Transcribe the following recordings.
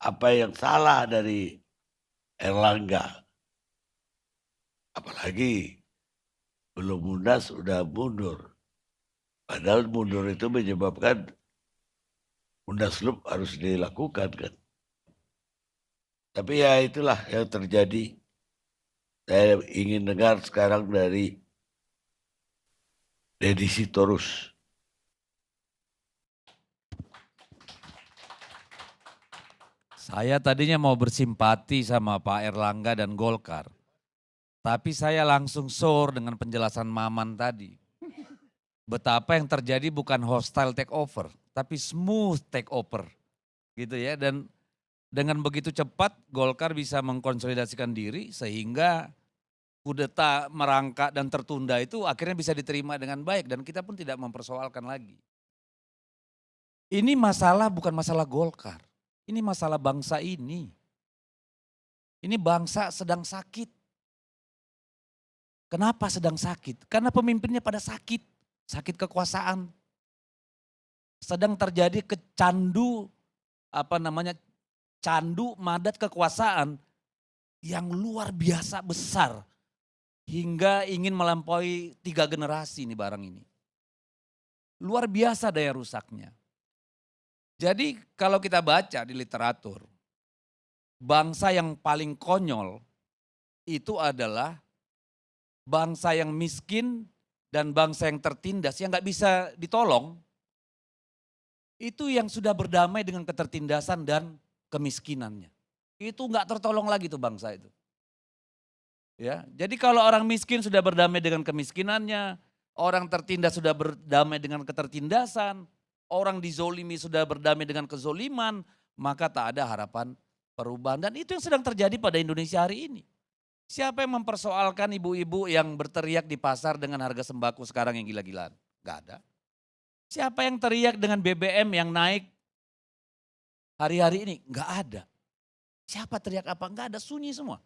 apa yang salah dari Erlangga. Apalagi belum munas sudah mundur. Padahal mundur itu menyebabkan munaslup harus dilakukan kan. Tapi ya itulah yang terjadi. Saya ingin dengar sekarang dari Deddy Sitorus. Saya tadinya mau bersimpati sama Pak Erlangga dan Golkar. Tapi saya langsung sore dengan penjelasan Maman tadi. Betapa yang terjadi bukan hostile takeover, tapi smooth takeover. Gitu ya, dan dengan begitu cepat Golkar bisa mengkonsolidasikan diri sehingga kudeta merangkak dan tertunda itu akhirnya bisa diterima dengan baik dan kita pun tidak mempersoalkan lagi. Ini masalah bukan masalah Golkar, ini masalah bangsa ini. Ini bangsa sedang sakit. Kenapa sedang sakit? Karena pemimpinnya pada sakit, sakit kekuasaan. Sedang terjadi candu madat kekuasaan yang luar biasa besar. Hingga ingin melampaui 3 generasi nih barang ini. Luar biasa daya rusaknya. Jadi kalau kita baca di literatur, bangsa yang paling konyol itu adalah bangsa yang miskin dan bangsa yang tertindas, yang gak bisa ditolong, itu yang sudah berdamai dengan ketertindasan dan kemiskinannya. Itu gak tertolong lagi tuh bangsa itu. Ya, jadi kalau orang miskin sudah berdamai dengan kemiskinannya, orang tertindas sudah berdamai dengan ketertindasan, orang dizolimi sudah berdamai dengan kezoliman, maka tak ada harapan perubahan. Dan itu yang sedang terjadi pada Indonesia hari ini. Siapa yang mempersoalkan ibu-ibu yang berteriak di pasar dengan harga sembako sekarang yang gila-gilaan? Gak ada. Siapa yang teriak dengan BBM yang naik hari-hari ini? Gak ada. Siapa teriak apa? Gak ada, sunyi semua.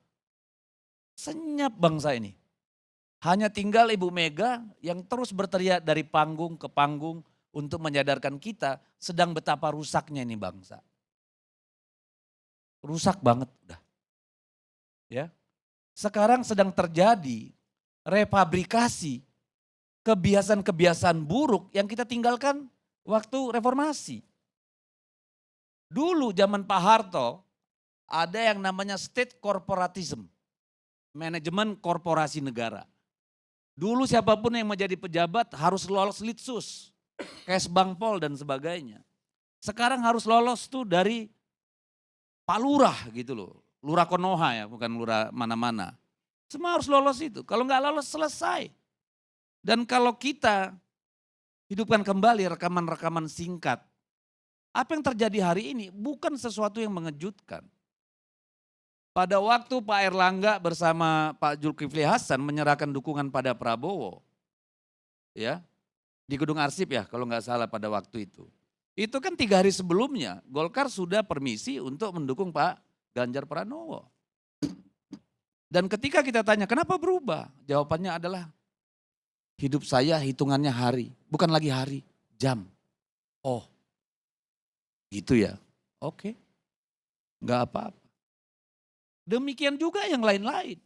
Senyap bangsa ini. Hanya tinggal Ibu Mega yang terus berteriak dari panggung ke panggung untuk menyadarkan kita sedang betapa rusaknya ini bangsa. Rusak banget udah. Ya. Sekarang sedang terjadi repabrikasi kebiasaan-kebiasaan buruk yang kita tinggalkan waktu reformasi. Dulu zaman Pak Harto ada yang namanya state corporatism. Manajemen korporasi negara. Dulu siapapun yang menjadi pejabat harus lolos litsus, Kesbangpol dan sebagainya. Sekarang harus lolos tuh dari Pak Lurah gitu loh. Lurah Konoha ya, bukan lurah mana-mana. Semua harus lolos itu. Kalau nggak lolos selesai. Dan kalau kita hidupkan kembali rekaman-rekaman singkat. Apa yang terjadi hari ini bukan sesuatu yang mengejutkan. Pada waktu Pak Erlangga bersama Pak Zulkifli Hasan menyerahkan dukungan pada Prabowo. Ya, di Gedung Arsip ya kalau nggak salah pada waktu itu. Itu kan 3 hari sebelumnya Golkar sudah permisi untuk mendukung Pak Ganjar Pranowo. Dan ketika kita tanya kenapa berubah? Jawabannya adalah hidup saya hitungannya hari, bukan lagi hari, jam. Oh, gitu ya, oke, nggak apa-apa. Demikian juga yang lain-lain.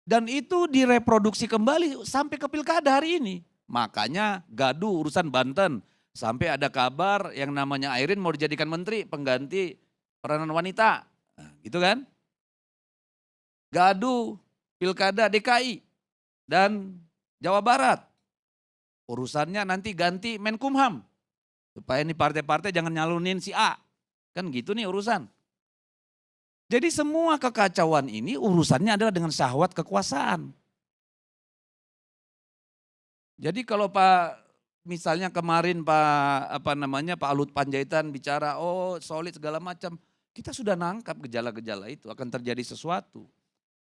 Dan itu direproduksi kembali sampai ke pilkada hari ini. Makanya gaduh urusan Banten. Sampai ada kabar yang namanya Airin mau dijadikan menteri pengganti peranan wanita. Nah, gitu kan. Gaduh pilkada DKI dan Jawa Barat. Urusannya nanti ganti Menkumham. Supaya ini partai-partai jangan nyalunin si A. Kan gitu nih urusan. Jadi semua kekacauan ini urusannya adalah dengan syahwat kekuasaan. Jadi kalau misalnya kemarin Pak Luhut Panjaitan bicara solid segala macam, kita sudah nangkap gejala-gejala itu akan terjadi sesuatu.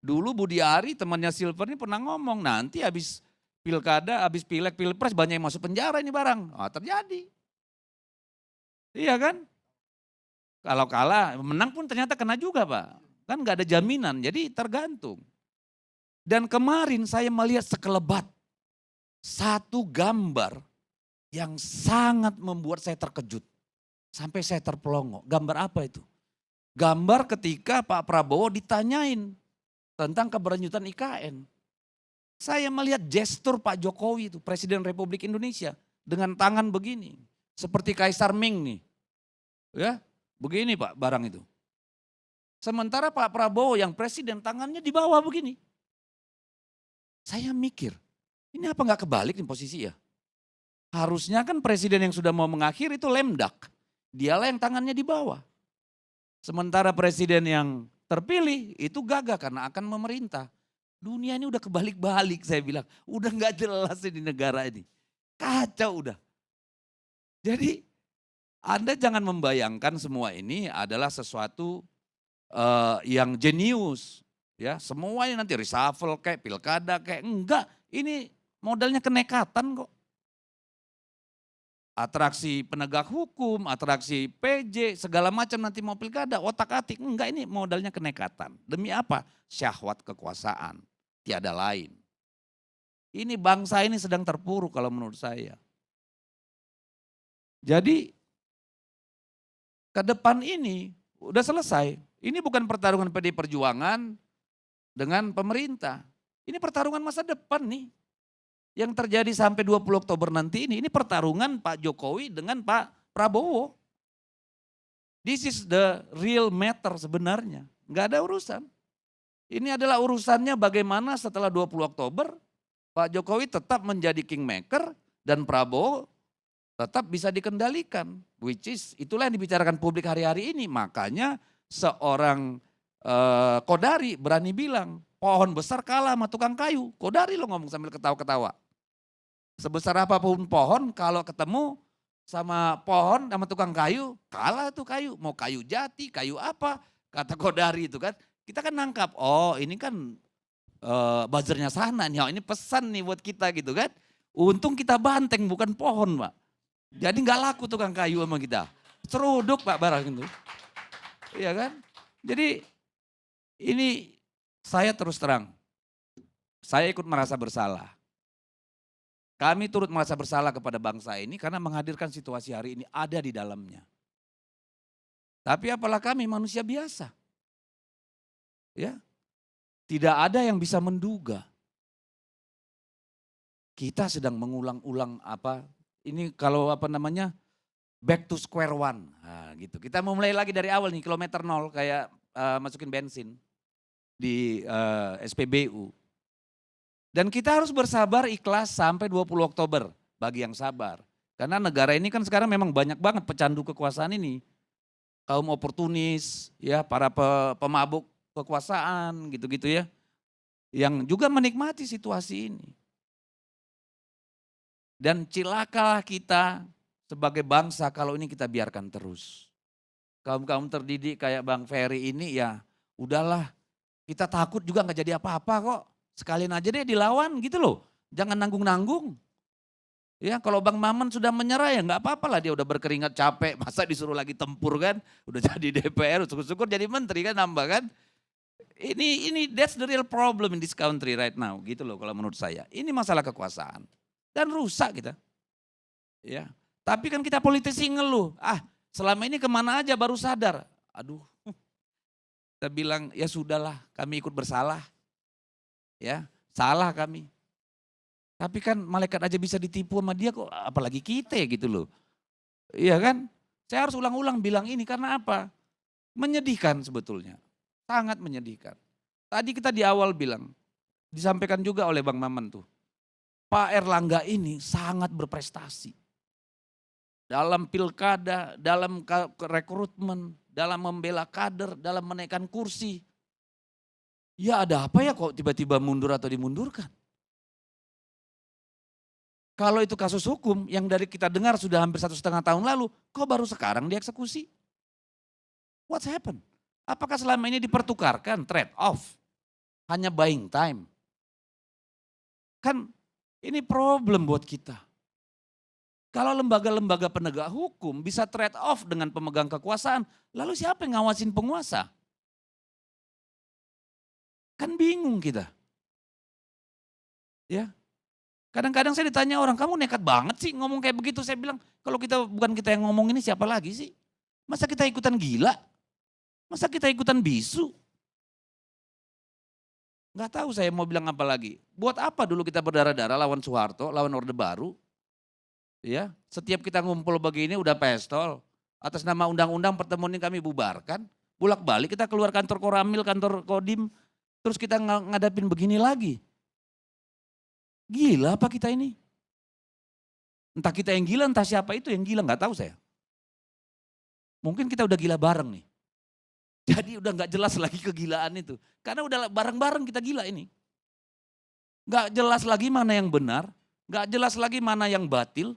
Dulu Budi Ari temannya Silver ini pernah ngomong nanti habis pilkada, habis pilek, pilpres banyak yang masuk penjara ini barang. Terjadi. Iya kan? Kalau kalah, menang pun ternyata kena juga Pak. Kan gak ada jaminan, jadi tergantung. Dan kemarin saya melihat sekelebat satu gambar yang sangat membuat saya terkejut. Sampai saya terpelongo. Gambar apa itu? Gambar ketika Pak Prabowo ditanyain tentang keberlanjutan IKN. Saya melihat gestur Pak Jokowi itu, Presiden Republik Indonesia, dengan tangan begini. Seperti Kaisar Ming nih. Ya, begini Pak barang itu. Sementara Pak Prabowo yang presiden tangannya di bawah begini. Saya mikir, ini apa nggak kebalik nih posisi ya? Harusnya kan presiden yang sudah mau mengakhiri itu lemdak. Dialah yang tangannya di bawah. Sementara presiden yang terpilih itu gagah karena akan memerintah. Dunia ini udah kebalik-balik saya bilang. Udah nggak jelas di negara ini. Kacau udah. Jadi Anda jangan membayangkan semua ini adalah sesuatu yang jenius. Ya, semuanya nanti reshuffle kayak pilkada kayak enggak. Ini modalnya kenekatan kok. Atraksi penegak hukum, atraksi PJ, segala macam nanti mau pilkada, otak-atik. Enggak, ini modalnya kenekatan. Demi apa? Syahwat kekuasaan. Tiada lain. Ini bangsa ini sedang terpuruk kalau menurut saya. Jadi ke depan ini udah selesai. Ini bukan pertarungan PD Perjuangan dengan pemerintah. Ini pertarungan masa depan nih. Yang terjadi sampai 20 Oktober nanti ini pertarungan Pak Jokowi dengan Pak Prabowo. This is the real matter sebenarnya. Enggak ada urusan. Ini adalah urusannya bagaimana setelah 20 Oktober Pak Jokowi tetap menjadi kingmaker dan Prabowo tetap bisa dikendalikan. Which is itulah yang dibicarakan publik hari-hari ini. Makanya seorang Kodari berani bilang pohon besar kalah sama tukang kayu. Kodari lo ngomong sambil ketawa-ketawa. Sebesar apapun pohon kalau ketemu sama pohon sama tukang kayu kalah tuh kayu. Mau kayu jati, kayu apa kata Kodari itu kan. Kita kan nangkap oh ini kan buzzernya sana nih. Oh, ini pesan nih buat kita gitu kan. Untung kita banteng bukan pohon Pak. Jadi nggak laku tukang kayu sama kita. Ceruduk Pak barang itu. Iya kan. Jadi ini saya terus terang. Saya ikut merasa bersalah. Kami turut merasa bersalah kepada bangsa ini karena menghadirkan situasi hari ini ada di dalamnya. Tapi apalah kami manusia biasa. Ya. Tidak ada yang bisa menduga. Kita sedang mengulang-ulang ini kalau back to square one. Nah, gitu. Kita mau mulai lagi dari awal nih kilometer 0 kayak masukin bensin di SPBU. Dan kita harus bersabar ikhlas sampai 20 Oktober bagi yang sabar. Karena negara ini kan sekarang memang banyak banget pecandu kekuasaan ini. Kaum oportunis, ya para pemabuk kekuasaan gitu-gitu ya. Yang juga menikmati situasi ini. Dan cilakalah kita sebagai bangsa kalau ini kita biarkan terus. Kaum-kaum terdidik kayak Bang Ferry ini ya udahlah. Kita takut juga gak jadi apa-apa kok. Sekalian aja deh dilawan gitu loh. Jangan nanggung-nanggung. Ya kalau Bang Maman sudah menyerah ya gak apa-apa lah dia udah berkeringat capek. Masa disuruh lagi tempur kan. Udah jadi DPR, syukur-syukur jadi menteri kan nambah kan. Ini that's the real problem in this country right now gitu loh kalau menurut saya. Ini masalah kekuasaan. Dan rusak kita. Ya. Tapi kan kita politisi ngeluh. Selama ini kemana aja baru sadar. Aduh. Kita bilang ya sudahlah kami ikut bersalah. Ya, salah kami. Tapi kan malaikat aja bisa ditipu sama dia kok apalagi kita gitu loh. Iya kan? Saya harus ulang-ulang bilang ini karena apa? Menyedihkan sebetulnya. Sangat menyedihkan. Tadi kita di awal bilang, disampaikan juga oleh Bang Maman tuh. Pak Erlangga ini sangat berprestasi. Dalam pilkada, dalam rekrutmen, dalam membela kader, dalam menaikkan kursi. Ya ada apa ya kok tiba-tiba mundur atau dimundurkan? Kalau itu kasus hukum yang dari kita dengar sudah hampir 1,5 tahun lalu, kok baru sekarang dieksekusi? What's happened? Apakah selama ini dipertukarkan trade off? Hanya buying time? Kan ini problem buat kita. Kalau lembaga-lembaga penegak hukum bisa trade off dengan pemegang kekuasaan, lalu siapa yang ngawasin penguasa? Kan bingung kita. Ya. Kadang-kadang saya ditanya orang, kamu nekat banget sih ngomong kayak begitu. Saya bilang, kalau bukan kita yang ngomong ini siapa lagi sih? Masa kita ikutan gila? Masa kita ikutan bisu? Nggak tahu saya mau bilang apa lagi. Buat apa dulu kita berdarah-darah lawan Soeharto, lawan Orde Baru? Ya, setiap kita ngumpul begini udah pestol. Atas nama undang-undang pertemuan ini kami bubarkan. Bolak-balik kita keluar kantor Koramil, kantor Kodim. Terus kita ngadapin begini lagi. Gila apa kita ini? Entah kita yang gila, entah siapa itu yang gila, nggak tahu saya. Mungkin kita udah gila bareng nih. Jadi udah nggak jelas lagi kegilaan itu. Karena udah bareng-bareng kita gila ini. Nggak jelas lagi mana yang benar, nggak jelas lagi mana yang batil,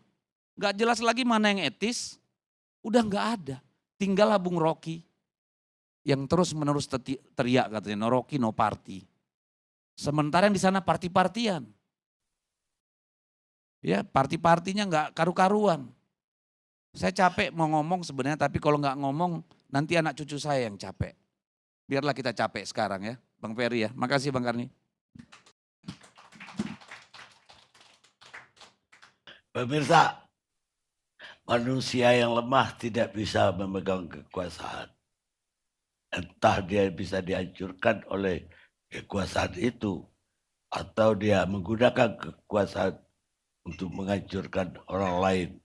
nggak jelas lagi mana yang etis. Udah nggak ada. Tinggal Bung Rocky yang terus menerus teriak katanya, no Rocky no party. Sementara yang di sana party-partian. Ya, party-partinya nggak karu-karuan. Saya capek mau ngomong sebenarnya, tapi kalau nggak ngomong nanti anak cucu saya yang capek. Biarlah kita capek sekarang ya, Bang Ferry ya. Makasih Bang Karni. Pemirsa, manusia yang lemah tidak bisa memegang kekuasaan. Entah dia bisa dihancurkan oleh kekuasaan itu, atau dia menggunakan kekuasaan untuk menghancurkan orang lain.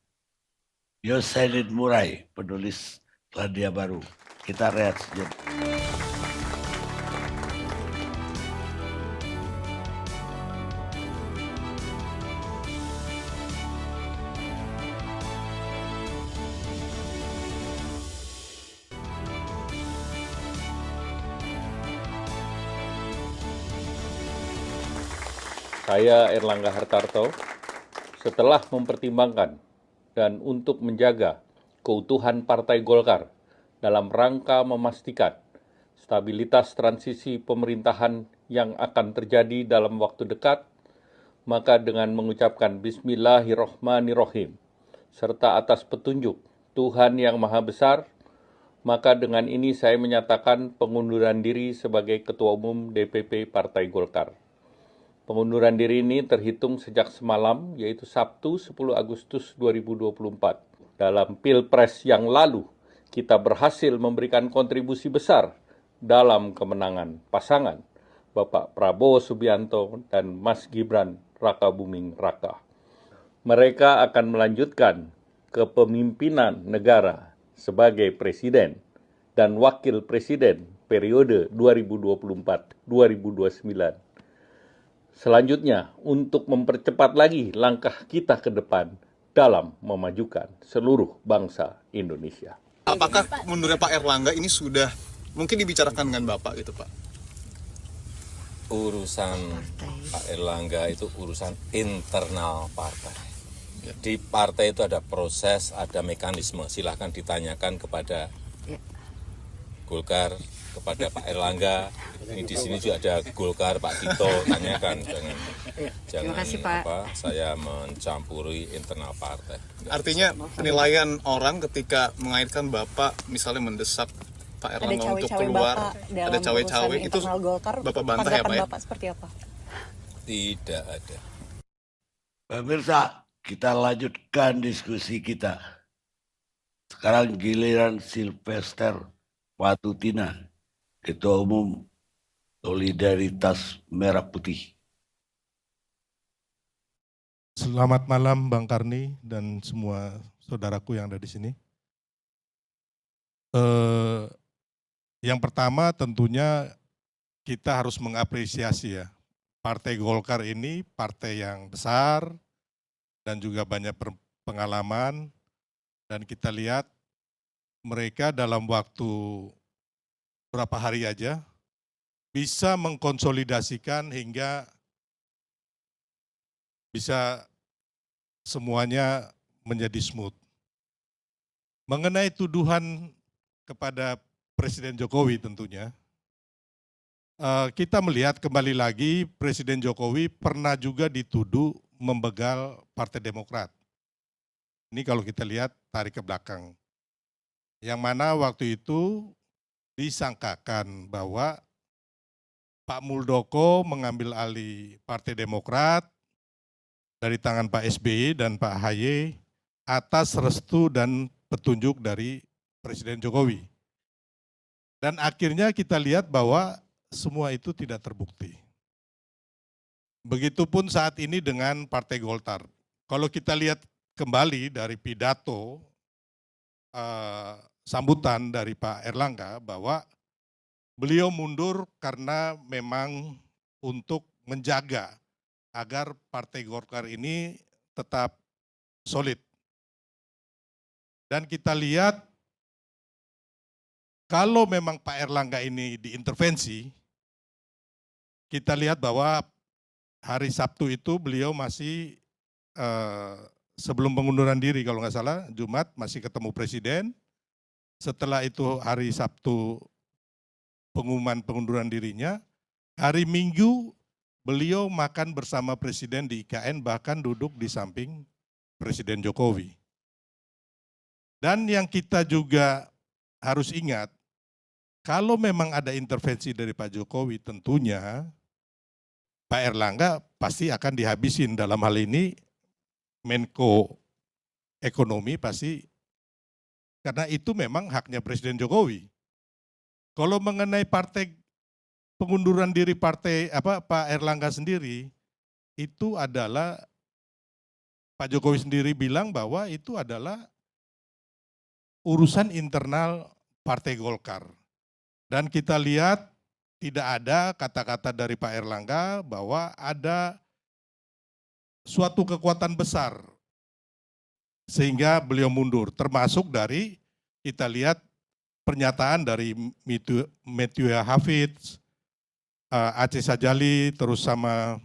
Yoselin Murai, penulis Selandia Baru. Kita rehat sejenak. Saya Erlangga Hartarto, setelah mempertimbangkan dan untuk menjaga keutuhan Partai Golkar dalam rangka memastikan stabilitas transisi pemerintahan yang akan terjadi dalam waktu dekat, maka dengan mengucapkan Bismillahirrohmanirrohim, serta atas petunjuk Tuhan Yang Maha Besar, maka dengan ini saya menyatakan pengunduran diri sebagai Ketua Umum DPP Partai Golkar. Pengunduran diri ini terhitung sejak semalam, yaitu Sabtu 10 Agustus 2024. Dalam Pilpres yang lalu, kita berhasil memberikan kontribusi besar dalam kemenangan pasangan Bapak Prabowo Subianto dan Mas Gibran Rakabuming Raka. Mereka akan melanjutkan kepemimpinan negara sebagai presiden dan wakil presiden periode 2024-2029. Selanjutnya, untuk mempercepat lagi langkah kita ke depan dalam memajukan seluruh bangsa Indonesia. Apakah mundurnya Pak Erlangga ini sudah mungkin dibicarakan dengan Bapak gitu Pak? Urusan Pak Erlangga itu urusan internal partai. Di partai itu ada proses, ada mekanisme. Silahkan ditanyakan kepada Golkar, kepada Pak Erlangga. Ini di sini juga ada Golkar, Pak Tito, tanyakan. Jangan saya mencampuri internal partai. Artinya penilaian orang ketika mengaitkan Bapak misalnya mendesak Pak Erlangga untuk keluar, ada cawe-cawe itu Bapak bantah ya Pak ya? Bapak seperti apa? Tidak ada. Pemirsa, kita lanjutkan diskusi kita. Sekarang giliran Sylvester Watutina, Ketua Umum Solidaritas Merah Putih. Selamat malam Bang Karni dan semua saudaraku yang ada di sini. Yang pertama tentunya kita harus mengapresiasi ya, Partai Golkar ini partai yang besar dan juga banyak pengalaman, dan kita lihat mereka dalam waktu berapa hari aja bisa mengkonsolidasikan hingga bisa semuanya menjadi smooth. Mengenai tuduhan kepada Presiden Jokowi tentunya, kita melihat kembali lagi Presiden Jokowi pernah juga dituduh membegal Partai Demokrat. Ini kalau kita lihat tarik ke belakang. Yang mana waktu itu disangkakan bahwa Pak Muldoko mengambil alih Partai Demokrat dari tangan Pak SBY dan Pak AHY atas restu dan petunjuk dari Presiden Jokowi. Dan akhirnya kita lihat bahwa semua itu tidak terbukti. Begitupun saat ini dengan Partai Golkar. Kalau kita lihat kembali dari pidato sambutan dari Pak Erlangga bahwa beliau mundur karena memang untuk menjaga agar Partai Golkar ini tetap solid. Dan kita lihat kalau memang Pak Erlangga ini diintervensi, kita lihat bahwa hari Sabtu itu beliau masih sebelum pengunduran diri kalau nggak salah, Jumat masih ketemu Presiden. Setelah itu hari Sabtu pengumuman pengunduran dirinya, hari Minggu beliau makan bersama Presiden di IKN, bahkan duduk di samping Presiden Jokowi. Dan yang kita juga harus ingat, kalau memang ada intervensi dari Pak Jokowi, tentunya Pak Erlangga pasti akan dihabisin. Dalam hal ini Menko Ekonomi pasti, karena itu memang haknya Presiden Jokowi. Kalau mengenai partai pengunduran diri partai Pak Erlangga sendiri, itu adalah Pak Jokowi sendiri bilang bahwa itu adalah urusan internal Partai Golkar. Dan kita lihat tidak ada kata-kata dari Pak Erlangga bahwa ada suatu kekuatan besar sehingga beliau mundur. Termasuk dari kita lihat pernyataan dari Methuya Hafidz, Aceh Sajali, terus sama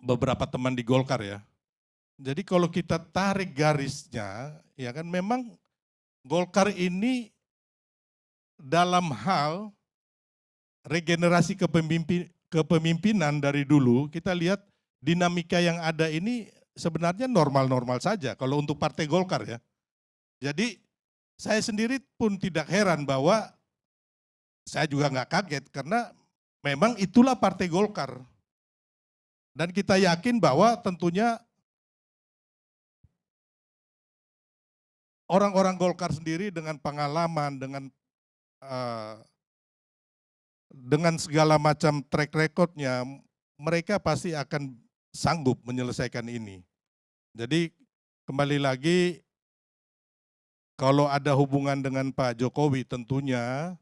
beberapa teman di Golkar ya. Jadi kalau kita tarik garisnya, ya kan memang Golkar ini dalam hal regenerasi kepemimpinan dari dulu, kita lihat dinamika yang ada ini sebenarnya normal-normal saja kalau untuk Partai Golkar ya. Jadi saya sendiri pun tidak heran bahwa saya juga nggak kaget karena memang itulah Partai Golkar. Dan kita yakin bahwa tentunya orang-orang Golkar sendiri dengan pengalaman, dengan segala macam track recordnya, mereka pasti akan sanggup menyelesaikan ini. Jadi kembali lagi, kalau ada hubungan dengan Pak Jokowi tentunya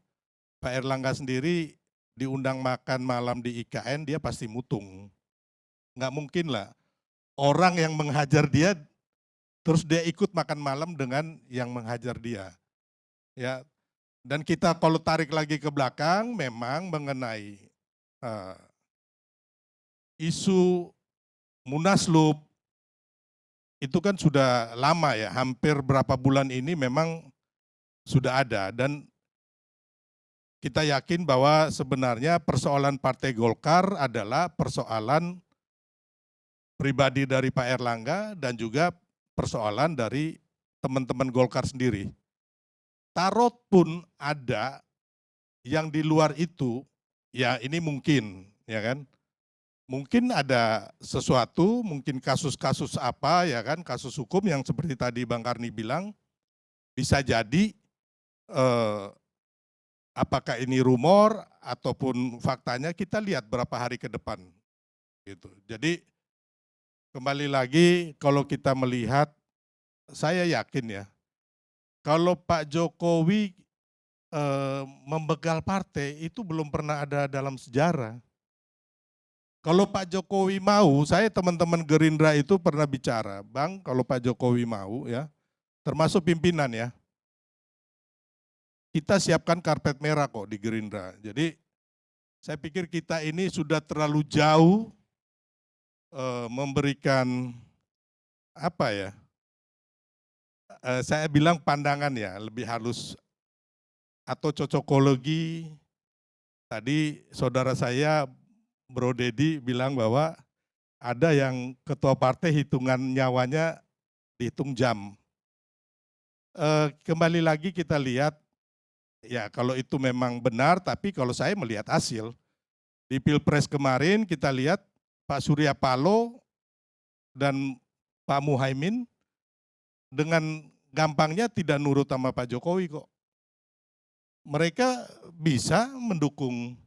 Pak Erlangga sendiri diundang makan malam di IKN, dia pasti mutung. Nggak mungkin lah orang yang menghajar dia terus dia ikut makan malam dengan yang menghajar dia. Ya, dan kita kalau tarik lagi ke belakang, memang mengenai isu Munaslup itu kan sudah lama ya, hampir berapa bulan ini memang sudah ada. Dan kita yakin bahwa sebenarnya persoalan Partai Golkar adalah persoalan pribadi dari Pak Erlangga dan juga persoalan dari teman-teman Golkar sendiri. Tarot pun ada yang di luar itu, ya ini mungkin, ya kan. Mungkin ada sesuatu, mungkin kasus-kasus apa, ya kan, kasus hukum yang seperti tadi Bang Karni bilang, bisa jadi apakah ini rumor ataupun faktanya, kita lihat berapa hari ke depan. Gitu. Jadi kembali lagi kalau kita melihat, saya yakin ya, kalau Pak Jokowi membegal partai itu belum pernah ada dalam sejarah. Kalau Pak Jokowi mau, saya teman-teman Gerindra itu pernah bicara, Bang, kalau Pak Jokowi mau ya, termasuk pimpinan ya, kita siapkan karpet merah kok di Gerindra. Jadi saya pikir kita ini sudah terlalu jauh memberikan apa ya, saya bilang pandangan ya, lebih halus atau cocokologi. Tadi saudara saya Bro Dedi bilang bahwa ada yang ketua partai hitungan nyawanya dihitung jam. Kembali lagi kita lihat, ya kalau itu memang benar, tapi kalau saya melihat hasil, di Pilpres kemarin kita lihat Pak Surya Paloh dan Pak Muhaimin dengan gampangnya tidak nurut sama Pak Jokowi kok. mereka bisa mendukung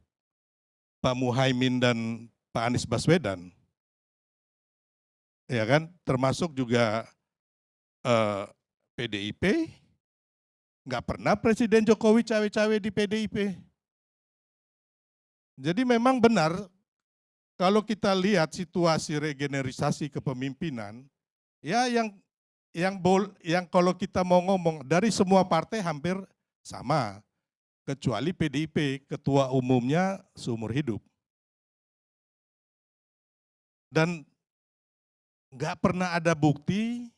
Pak Muhaimin dan Pak Anies Baswedan. Ya kan, termasuk juga PDIP, nggak pernah Presiden Jokowi cawe-cawe di PDIP. Jadi memang benar, kalau kita lihat situasi regenerasi kepemimpinan, ya yang kalau kita mau ngomong dari semua partai hampir sama, kecuali PDIP, ketua umumnya seumur hidup. Dan nggak pernah ada bukti,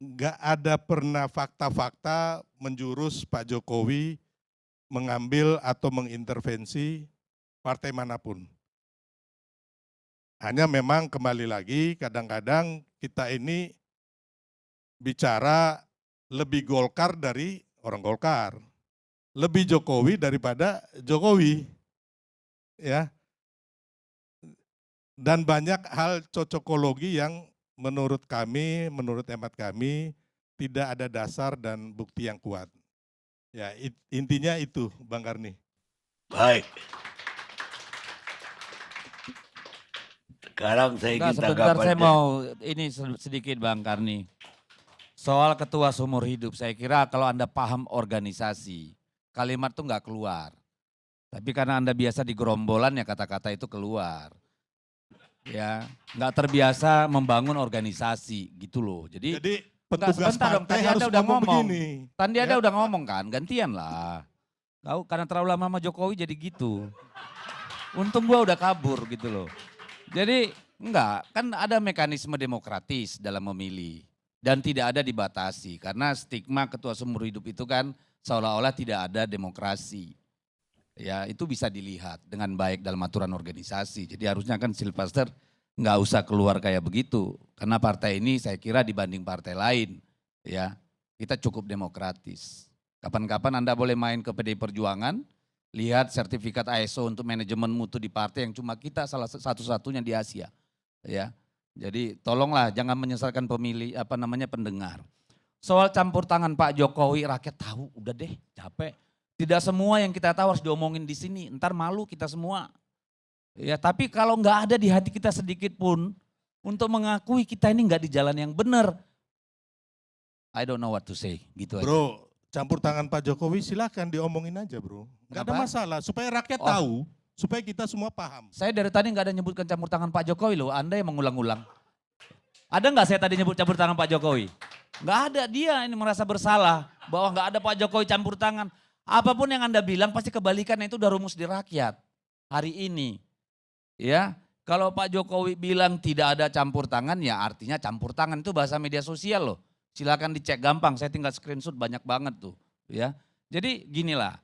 nggak ada pernah fakta-fakta menjurus Pak Jokowi mengambil atau mengintervensi partai manapun. Hanya memang kembali lagi kadang-kadang kita ini bicara lebih Golkar dari orang Golkar, lebih Jokowi daripada Jokowi, ya. Dan banyak hal cocokologi yang menurut kami, menurut hemat kami, tidak ada dasar dan bukti yang kuat. Ya, intinya itu, Bang Karni. Baik. Sekarang saya ingin Sebentar saya tanggapan. mau ini sedikit Bang Karni. Soal ketua seumur hidup, saya kira kalau Anda paham organisasi, kalimat tuh nggak keluar. Tapi karena Anda biasa di gerombolan ya kata-kata itu keluar. Ya, nggak terbiasa membangun organisasi gitu loh. Jadi petugas sebentar dong, partai tadi harus Anda udah ngomong. begini. Tadi Ya. Anda udah ngomong kan, gantian lah. Kau karena terlalu lama sama Jokowi jadi gitu. Untung gua udah kabur gitu loh. Jadi enggak, kan ada mekanisme demokratis dalam memilih. Dan tidak ada dibatasi, karena stigma ketua seumur hidup itu kan seolah-olah tidak ada demokrasi. Ya itu bisa dilihat dengan baik dalam aturan organisasi. Jadi harusnya kan Sylvester nggak usah keluar kayak begitu. Karena partai ini saya kira dibanding partai lain, ya kita cukup demokratis. Kapan-kapan Anda boleh main ke PDI Perjuangan, lihat sertifikat ISO untuk manajemen mutu di partai yang cuma kita salah satu-satunya di Asia. Ya, jadi tolonglah jangan menyesalkan pemilih pendengar. Soal campur tangan Pak Jokowi, rakyat tahu, udah deh capek. Tidak semua yang kita tahu harus diomongin di sini, ntar malu kita semua. Ya, tapi kalau nggak ada di hati kita sedikit pun untuk mengakui kita ini nggak di jalan yang benar, I don't know what to say, gitu aja. Bro, campur tangan Pak Jokowi silakan diomongin aja bro. Nggak ada Kenapa? masalah, supaya rakyat tahu, supaya kita semua paham. Saya dari tadi nggak ada nyebutkan campur tangan Pak Jokowi loh, Anda yang mengulang-ulang. Ada nggak saya tadi nyebut campur tangan Pak Jokowi? Nggak ada, dia ini merasa bersalah bahwa nggak ada Pak Jokowi campur tangan. Apapun yang Anda bilang pasti kebalikannya itu udah rumus di rakyat hari ini. Ya, kalau Pak Jokowi bilang tidak ada campur tangan ya artinya campur tangan itu bahasa media sosial loh. Silakan dicek gampang, saya tinggal screenshot banyak banget tuh. Ya, jadi ginilah.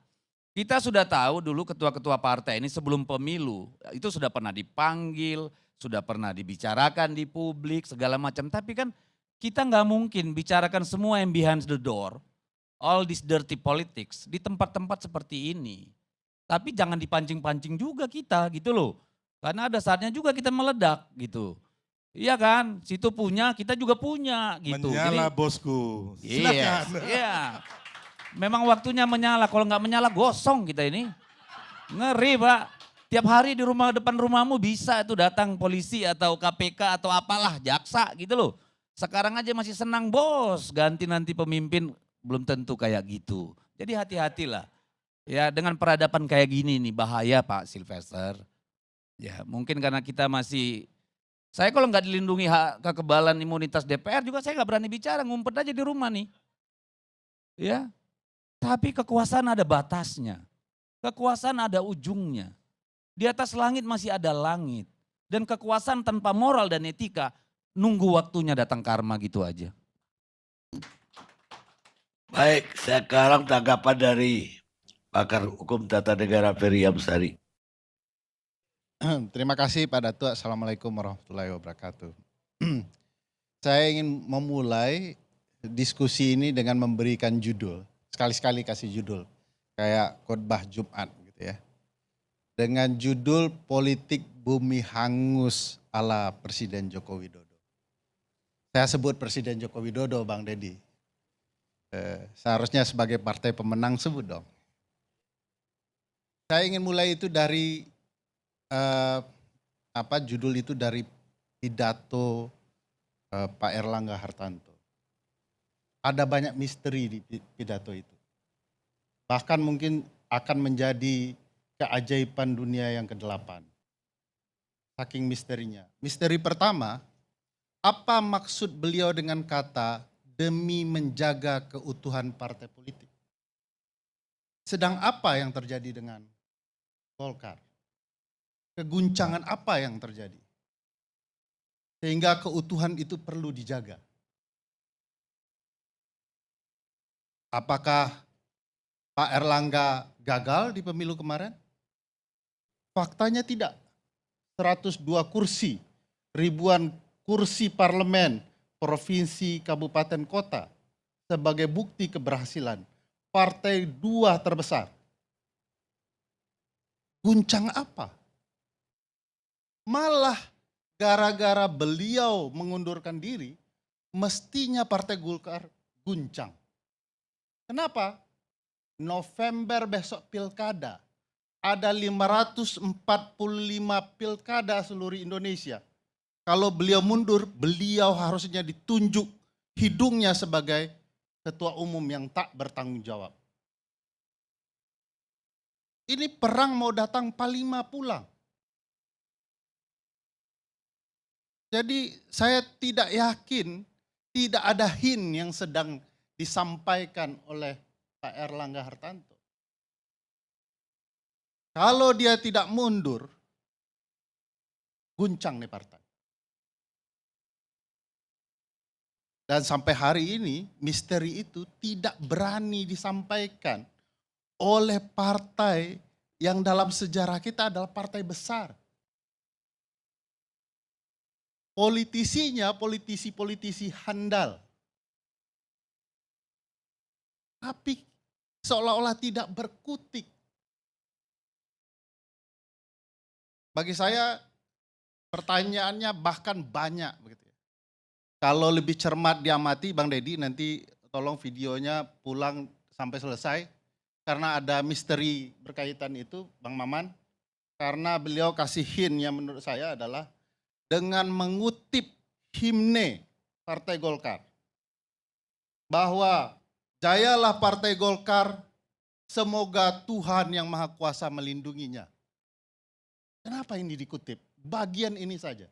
Kita sudah tahu dulu ketua-ketua partai ini sebelum pemilu itu sudah pernah dipanggil, sudah pernah dibicarakan di publik segala macam. Tapi kan kita nggak mungkin bicarakan semua yang behind the door, all this dirty politics di tempat-tempat seperti ini. Tapi jangan dipancing-pancing juga kita gitu loh. Karena ada saatnya juga kita meledak gitu. Iya kan, situ punya, kita juga punya gitu. Menyala Jadi, bosku, silakan. Iya. Memang waktunya menyala, kalau nggak menyala gosong kita ini. Ngeri Pak, tiap hari di depan rumahmu bisa itu datang polisi atau KPK atau apalah, jaksa gitu loh. Sekarang aja masih senang bos, ganti nanti pemimpin belum tentu kayak gitu. Jadi hati-hatilah. Ya dengan peradaban kayak gini nih bahaya Pak Sylvester. Ya mungkin karena kita masih, saya kalau nggak dilindungi hak kekebalan imunitas DPR juga saya nggak berani bicara, ngumpet aja di rumah nih. Ya, tapi kekuasaan ada batasnya. Kekuasaan ada ujungnya. Di atas langit masih ada langit. Dan kekuasaan tanpa moral dan etika nunggu waktunya datang karma gitu aja. Baik, sekarang tanggapan dari pakar hukum tata negara Ferry Amsari. Terima kasih Pak Datuk. Assalamualaikum warahmatullahi wabarakatuh. Saya ingin memulai diskusi ini dengan memberikan judul. Sekali-sekali kasih judul. Kayak khotbah Jumat gitu ya. Dengan judul Politik Bumi Hangus ala Presiden Joko Widodo. Saya sebut Presiden Joko Widodo Bang Deddy. Seharusnya sebagai partai pemenang sebut dong. Saya ingin mulai itu dari judul itu dari pidato Pak Erlangga Hartarto. Ada banyak misteri di pidato itu. Bahkan mungkin akan menjadi keajaiban dunia yang ke-8. Saking misterinya. Misteri pertama, apa maksud beliau dengan kata demi menjaga keutuhan partai politik? Sedang apa yang terjadi dengan Golkar? Keguncangan apa yang terjadi? Sehingga keutuhan itu perlu dijaga. Apakah Pak Erlangga gagal di pemilu kemarin? Faktanya tidak. 102 kursi, ribuan kursi parlemen, provinsi, kabupaten, kota sebagai bukti keberhasilan partai 2 terbesar. Guncang apa? Malah gara-gara beliau mengundurkan diri, mestinya partai Golkar guncang. Kenapa? November besok pilkada. Ada 545 pilkada seluruh Indonesia. Kalau beliau mundur, beliau harusnya ditunjuk hidungnya sebagai ketua umum yang tak bertanggung jawab. Ini perang mau datang Panglima pulang. Jadi saya tidak yakin tidak ada hint yang sedang disampaikan oleh Pak Erlangga Hartarto. Kalau dia tidak mundur, guncang nih partai. Dan sampai hari ini misteri itu tidak berani disampaikan oleh partai yang dalam sejarah kita adalah partai besar. Politisinya politisi-politisi handal. Tapi seolah-olah tidak berkutik. Bagi saya pertanyaannya bahkan banyak begitu ya. Kalau lebih cermat diamati Bang Deddy, nanti tolong videonya pulang sampai selesai. Karena ada misteri berkaitan itu Bang Maman. Karena beliau kasih hint yang menurut saya adalah dengan mengutip himne Partai Golkar. Bahwa jayalah Partai Golkar, semoga Tuhan yang Maha Kuasa melindunginya. Kenapa ini dikutip? Bagian ini saja.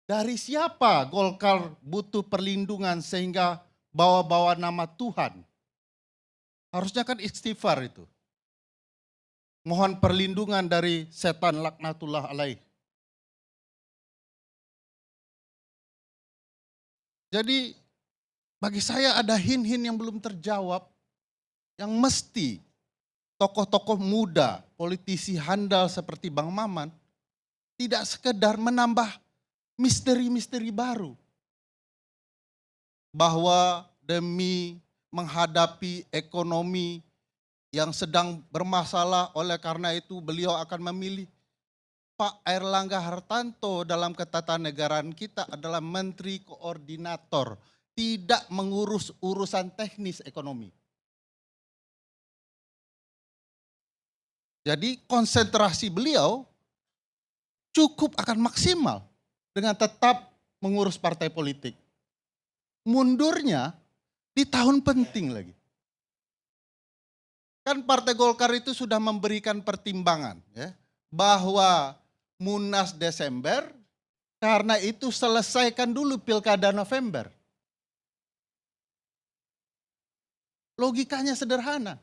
Dari siapa Golkar butuh perlindungan sehingga bawa-bawa nama Tuhan? Harusnya kan istighfar itu. Mohon perlindungan dari setan laknatullah alaih. Jadi bagi saya ada hint-hint yang belum terjawab yang mesti tokoh-tokoh muda, politisi handal seperti Bang Maman tidak sekedar menambah misteri-misteri baru. Bahwa demi menghadapi ekonomi yang sedang bermasalah, oleh karena itu beliau akan memilih Pak Erlangga Hartarto dalam ketatanegaraan kita adalah menteri koordinator, tidak mengurus urusan teknis ekonomi. Jadi konsentrasi beliau cukup akan maksimal dengan tetap mengurus partai politik. Mundurnya di tahun penting lagi. Kan Partai Golkar itu sudah memberikan pertimbangan ya, bahwa Munas Desember, karena itu selesaikan dulu pilkada November. Logikanya sederhana.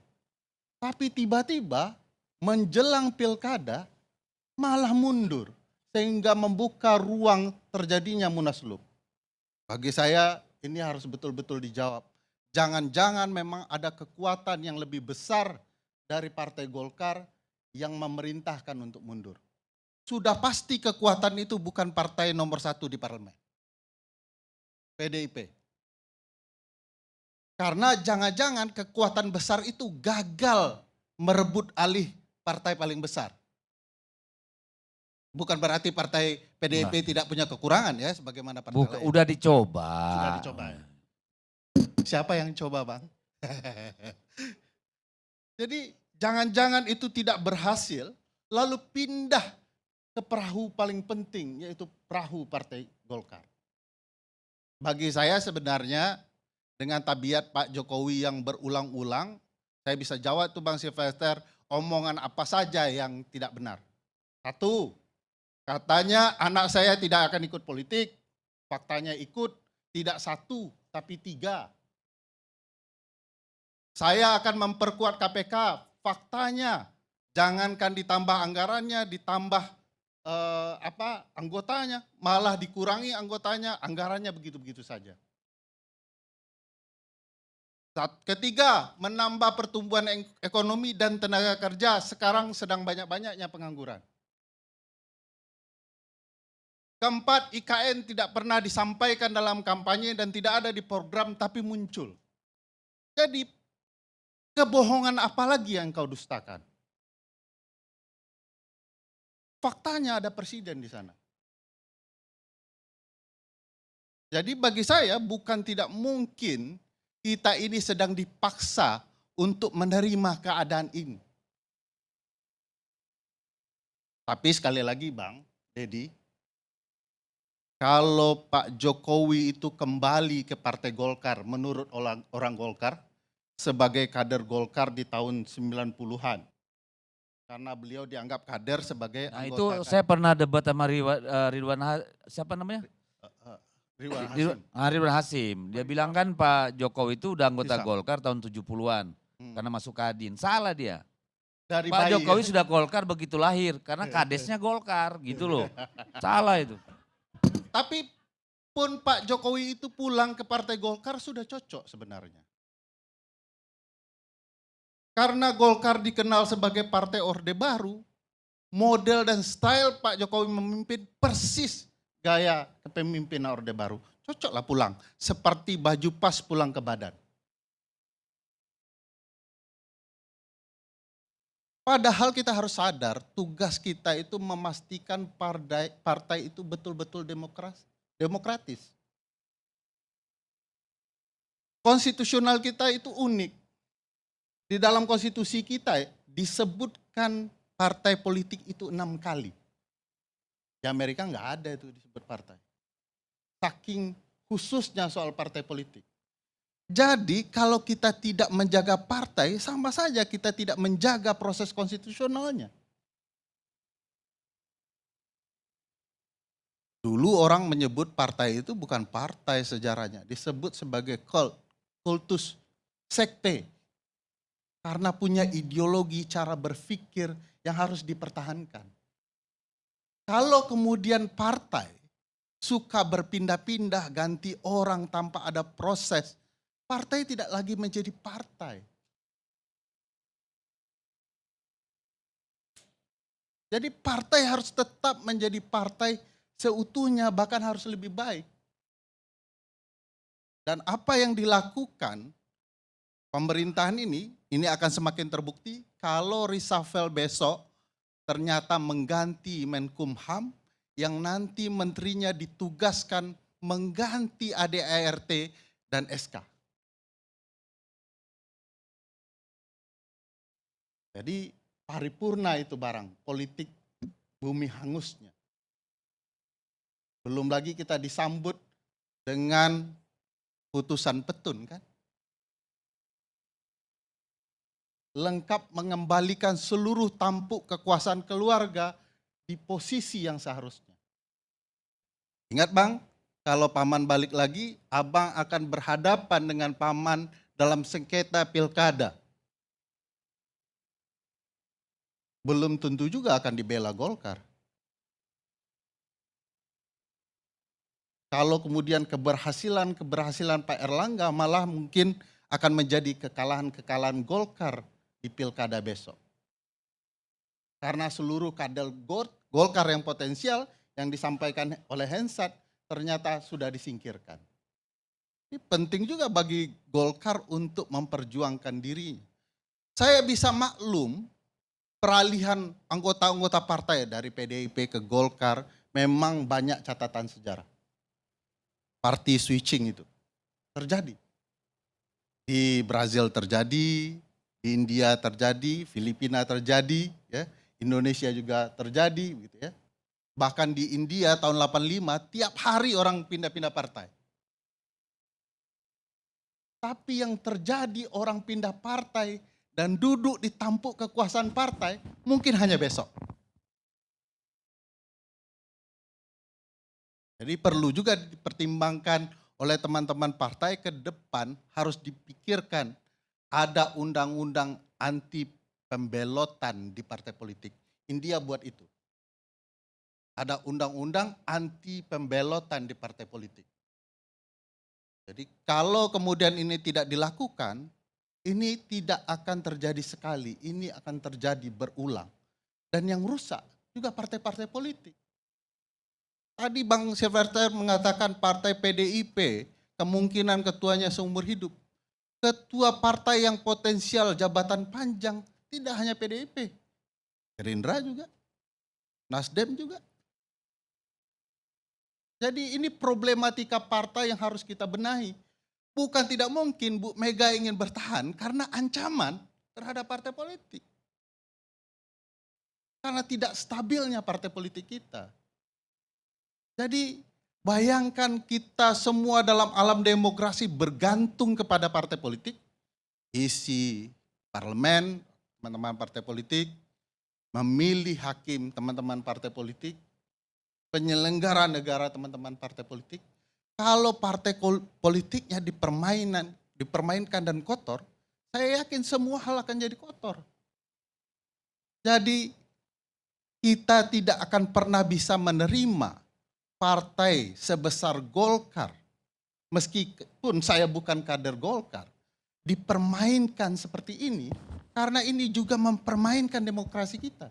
Tapi tiba-tiba menjelang pilkada malah mundur. Sehingga membuka ruang terjadinya munaslup. Bagi saya ini harus betul-betul dijawab. Jangan-jangan memang ada kekuatan yang lebih besar dari Partai Golkar yang memerintahkan untuk mundur. Sudah pasti kekuatan itu bukan partai nomor 1 di parlemen. PDIP. Karena jangan-jangan kekuatan besar itu gagal merebut alih partai paling besar. Bukan berarti partai PDIP tidak punya kekurangan ya sebagaimana partai lain. Udah dicoba. Sudah dicoba. Siapa yang coba Bang? Jadi jangan-jangan itu tidak berhasil, lalu pindah ke perahu paling penting, yaitu perahu Partai Golkar. Bagi saya sebenarnya dengan tabiat Pak Jokowi yang berulang-ulang, saya bisa jawab tuh Bang Silvester, omongan apa saja yang tidak benar. Satu, katanya anak saya tidak akan ikut politik, faktanya ikut, tidak satu tapi 3. Saya akan memperkuat KPK, faktanya jangankan ditambah anggarannya, ditambah anggotanya, malah dikurangi anggotanya, anggarannya begitu-begitu saja. Ketiga, menambah pertumbuhan ekonomi dan tenaga kerja, sekarang sedang banyak-banyaknya pengangguran. Keempat, IKN tidak pernah disampaikan dalam kampanye dan tidak ada di program tapi muncul. Jadi kebohongan apa lagi yang kau dustakan? Faktanya ada presiden di sana. Jadi bagi saya bukan tidak mungkin kita ini sedang dipaksa untuk menerima keadaan ini. Tapi sekali lagi Bang Dedi, kalau Pak Jokowi itu kembali ke Partai Golkar menurut orang Golkar, sebagai kader Golkar di tahun 90-an. Karena beliau dianggap kader sebagai Nah anggota. itu saya pernah debat sama Ridwan, siapa namanya? Ridwan Hasim. Ridwan Hasim. Dia bilang kan Pak Jokowi itu udah anggota Bisa. Golkar tahun 70-an. Karena masuk Kadin. Salah dia. Dari Pak bayi, Jokowi ya. sudah Golkar begitu lahir. Karena kadesnya Golkar gitu loh. Salah itu. Tapi pun Pak Jokowi itu pulang ke Partai Golkar sudah cocok sebenarnya. Karena Golkar dikenal sebagai partai Orde Baru, model dan style Pak Jokowi memimpin persis gaya kepemimpinan Orde Baru. Cocoklah pulang, seperti baju pas pulang ke badan. Padahal kita harus sadar tugas kita itu memastikan partai itu betul-betul demokratis. Konstitusional kita itu unik. Di dalam konstitusi kita disebutkan partai politik itu 6 kali. Di Amerika nggak ada itu disebut partai. Saking khususnya soal partai politik. Jadi kalau kita tidak menjaga partai, sama saja kita tidak menjaga proses konstitusionalnya. Dulu orang menyebut partai itu bukan partai sejarahnya, disebut sebagai kultus sekte. Karena punya ideologi cara berpikir yang harus dipertahankan. Kalau kemudian partai suka berpindah-pindah, ganti orang tanpa ada proses, partai tidak lagi menjadi partai. Jadi partai harus tetap menjadi partai seutuhnya, bahkan harus lebih baik. Dan apa yang dilakukan pemerintahan ini akan semakin terbukti kalau reshuffle besok ternyata mengganti Menkumham yang nanti menterinya ditugaskan mengganti ADART dan SK. Jadi paripurna itu barang, politik bumi hangusnya. Belum lagi kita disambut dengan putusan petun kan. Lengkap mengembalikan seluruh tampuk kekuasaan keluarga di posisi yang seharusnya. Ingat Bang, kalau paman balik lagi, abang akan berhadapan dengan paman dalam sengketa pilkada. Belum tentu juga akan dibela Golkar. Kalau kemudian keberhasilan Pak Erlangga malah mungkin akan menjadi kekalahan Golkar di pilkada besok. Karena seluruh kader Golkar yang potensial yang disampaikan oleh Hensat ternyata sudah disingkirkan. Ini penting juga bagi Golkar untuk memperjuangkan dirinya. Saya bisa maklum peralihan anggota-anggota partai dari PDIP ke Golkar memang banyak catatan sejarah. Party switching itu terjadi. Di Brazil terjadi, di Di India terjadi, Filipina terjadi, ya, Indonesia juga terjadi, gitu ya. Bahkan di India tahun 85 tiap hari orang pindah-pindah partai. Tapi yang terjadi orang pindah partai dan duduk di tampuk kekuasaan partai mungkin hanya besok. Jadi perlu juga dipertimbangkan oleh teman-teman partai ke depan, harus dipikirkan ada undang-undang anti pembelotan di partai politik. India buat itu. Ada undang-undang anti pembelotan di partai politik. Jadi kalau kemudian ini tidak dilakukan, ini tidak akan terjadi sekali, ini akan terjadi berulang. Dan yang rusak juga partai-partai politik. Tadi Bang Silverter mengatakan partai PDIP, kemungkinan ketuanya seumur hidup. Ketua partai yang potensial jabatan panjang tidak hanya PDIP, Gerindra juga, Nasdem juga. Jadi ini problematika partai yang harus kita benahi. Bukan tidak mungkin Bu Mega ingin bertahan karena ancaman terhadap partai politik. Karena tidak stabilnya partai politik kita. Jadi bayangkan kita semua dalam alam demokrasi bergantung kepada partai politik, isi parlemen, teman-teman partai politik, memilih hakim teman-teman partai politik, penyelenggara negara teman-teman partai politik. Kalau partai politiknya dipermainkan dan kotor, saya yakin semua hal akan jadi kotor. Jadi kita tidak akan pernah bisa menerima partai sebesar Golkar, meskipun saya bukan kader Golkar, dipermainkan seperti ini, karena ini juga mempermainkan demokrasi kita.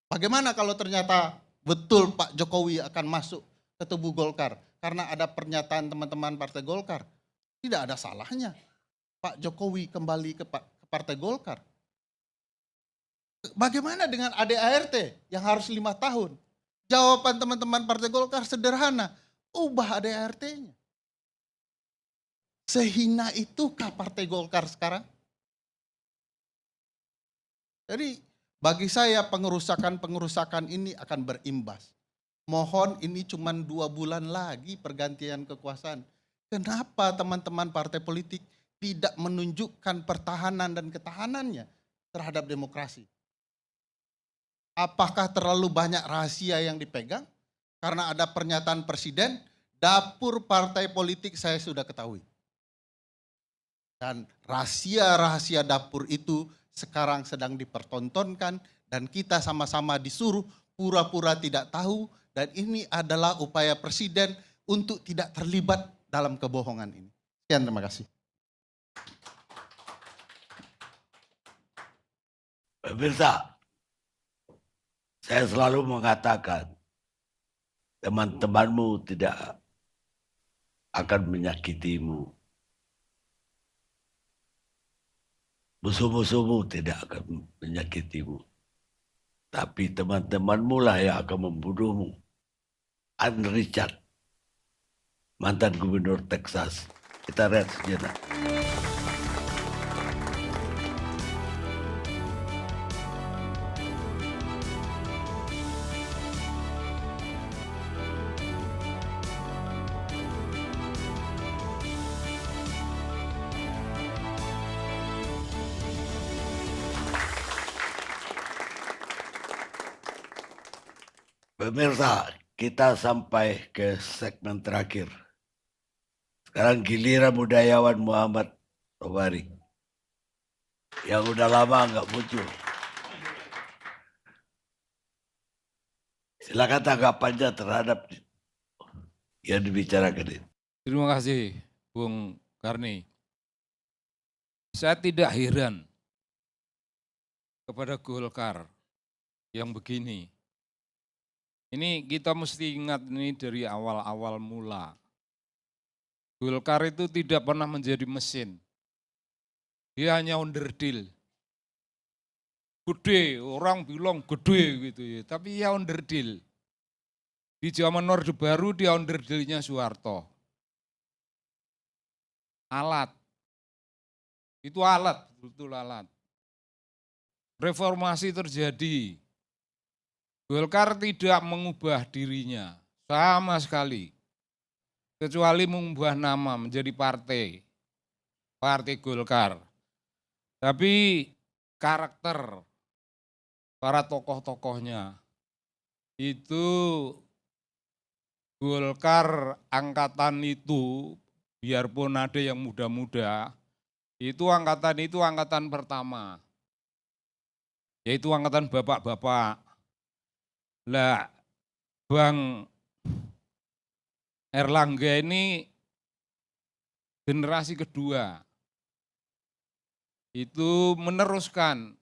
Bagaimana kalau ternyata betul Pak Jokowi akan masuk ke tubuh Golkar, karena ada pernyataan teman-teman partai Golkar, tidak ada salahnya Pak Jokowi kembali ke partai Golkar. Bagaimana dengan ADART yang harus 5 tahun? Jawaban teman-teman partai Golkar sederhana, ubah ADART-nya. Sehina itukah partai Golkar sekarang? Jadi bagi saya pengerusakan ini akan berimbas. Mohon ini cuma 2 bulan lagi pergantian kekuasaan. Kenapa teman-teman partai politik tidak menunjukkan pertahanan dan ketahanannya terhadap demokrasi? Apakah terlalu banyak rahasia yang dipegang? Karena ada pernyataan presiden, dapur partai politik saya sudah ketahui. Dan rahasia-rahasia dapur itu sekarang sedang dipertontonkan dan kita sama-sama disuruh pura-pura tidak tahu, dan ini adalah upaya presiden untuk tidak terlibat dalam kebohongan ini. Sekian, terima kasih. Pemirsa, saya selalu mengatakan teman-temanmu tidak akan menyakitimu. Musuh-musuhmu tidak akan menyakitimu. Tapi teman-temanmu lah yang akan membunuhmu. Ann Richard, mantan gubernur Texas. Kita lihat sejenak. Pemirsa, kita sampai ke segmen terakhir. Sekarang giliran budayawan Muhammad Sobari yang udah lama nggak muncul. Silakan tanggapannya terhadap yang dibicarakan ini. Terima kasih, Bung Karni. Saya tidak heran kepada Golkar yang begini. Ini kita mesti ingat ini dari awal-awal mula. Golkar itu tidak pernah menjadi mesin. Dia hanya onderdil. Gede, orang bilang gede gitu ya, tapi ya onderdil. Di zaman Orde Baru dia onderdilnya Soeharto. Alat. Itu alat, betul alat. Reformasi terjadi. Golkar tidak mengubah dirinya sama sekali. Kecuali mengubah nama menjadi partai. Partai Golkar. Tapi karakter para tokoh-tokohnya itu Golkar angkatan itu, biarpun ada yang muda-muda, itu angkatan pertama. Yaitu angkatan bapak-bapak. Lah, Bang Erlangga ini generasi kedua. Itu meneruskan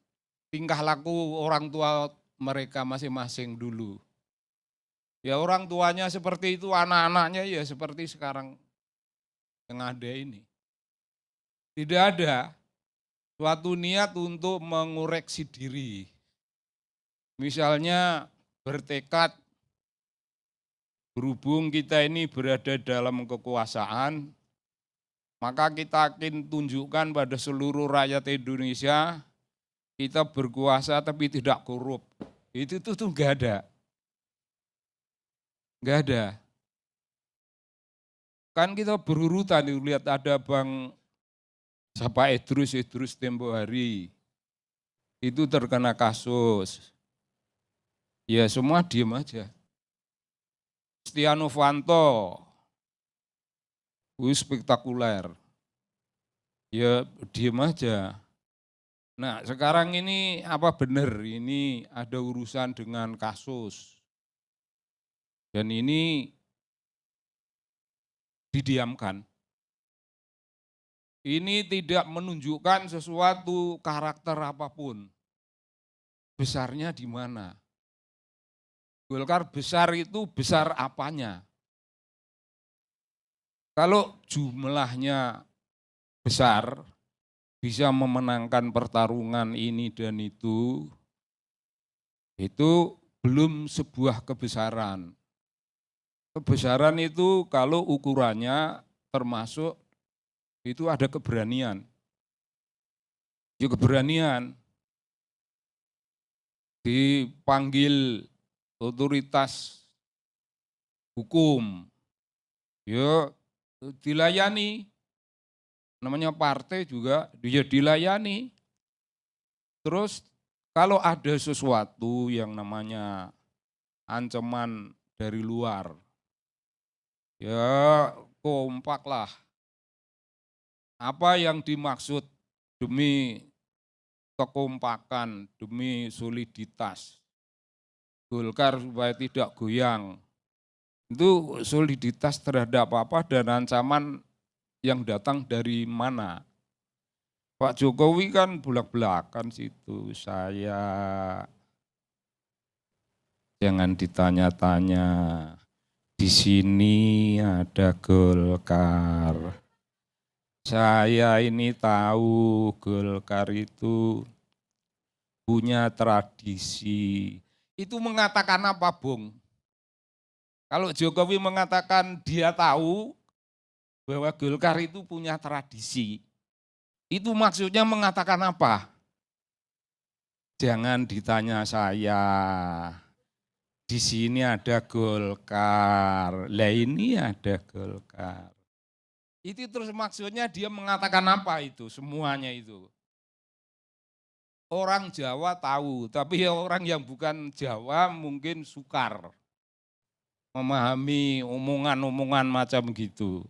tingkah laku orang tua mereka masing-masing dulu. Ya orang tuanya seperti itu, anak-anaknya ya seperti sekarang yang ada ini. Tidak ada suatu niat untuk mengoreksi diri. Misalnya bertekad, berhubung kita ini berada dalam kekuasaan, maka kita akan tunjukkan pada seluruh rakyat Indonesia, kita berkuasa tapi tidak korup. Itu tuh enggak ada. Enggak ada. Kan kita berurutan, lihat ada Bang siapa Idrus tempo hari. Itu terkena kasus. Ya semua diem aja. Setia Novanto, spektakuler. Ya diem aja. Nah sekarang ini apa benar ini ada urusan dengan kasus. Dan ini didiamkan. Ini tidak menunjukkan sesuatu karakter apapun. Besarnya di mana? Golkar besar itu besar apanya? Kalau jumlahnya besar, bisa memenangkan pertarungan ini dan itu belum sebuah kebesaran. Kebesaran itu kalau ukurannya termasuk itu ada keberanian. Ya keberanian dipanggil otoritas hukum, ya dilayani, namanya partai juga dia dilayani. Terus kalau ada sesuatu yang namanya ancaman dari luar, ya kompak lah. Apa yang dimaksud demi kekompakan, demi soliditas Golkar supaya tidak goyang. Itu soliditas terhadap apa dan ancaman yang datang dari mana. Pak Jokowi kan belak-belakan situ, saya jangan ditanya-tanya, di sini ada Golkar. Saya ini tahu Golkar itu punya tradisi. Itu mengatakan apa, Bung? Kalau Jokowi mengatakan dia tahu bahwa Golkar itu punya tradisi, itu maksudnya mengatakan apa? Jangan ditanya saya, di sini ada Golkar, lah ini ada Golkar. Itu terus maksudnya dia mengatakan apa itu, semuanya itu. Orang Jawa tahu, tapi orang yang bukan Jawa mungkin sukar memahami omongan-omongan macam gitu.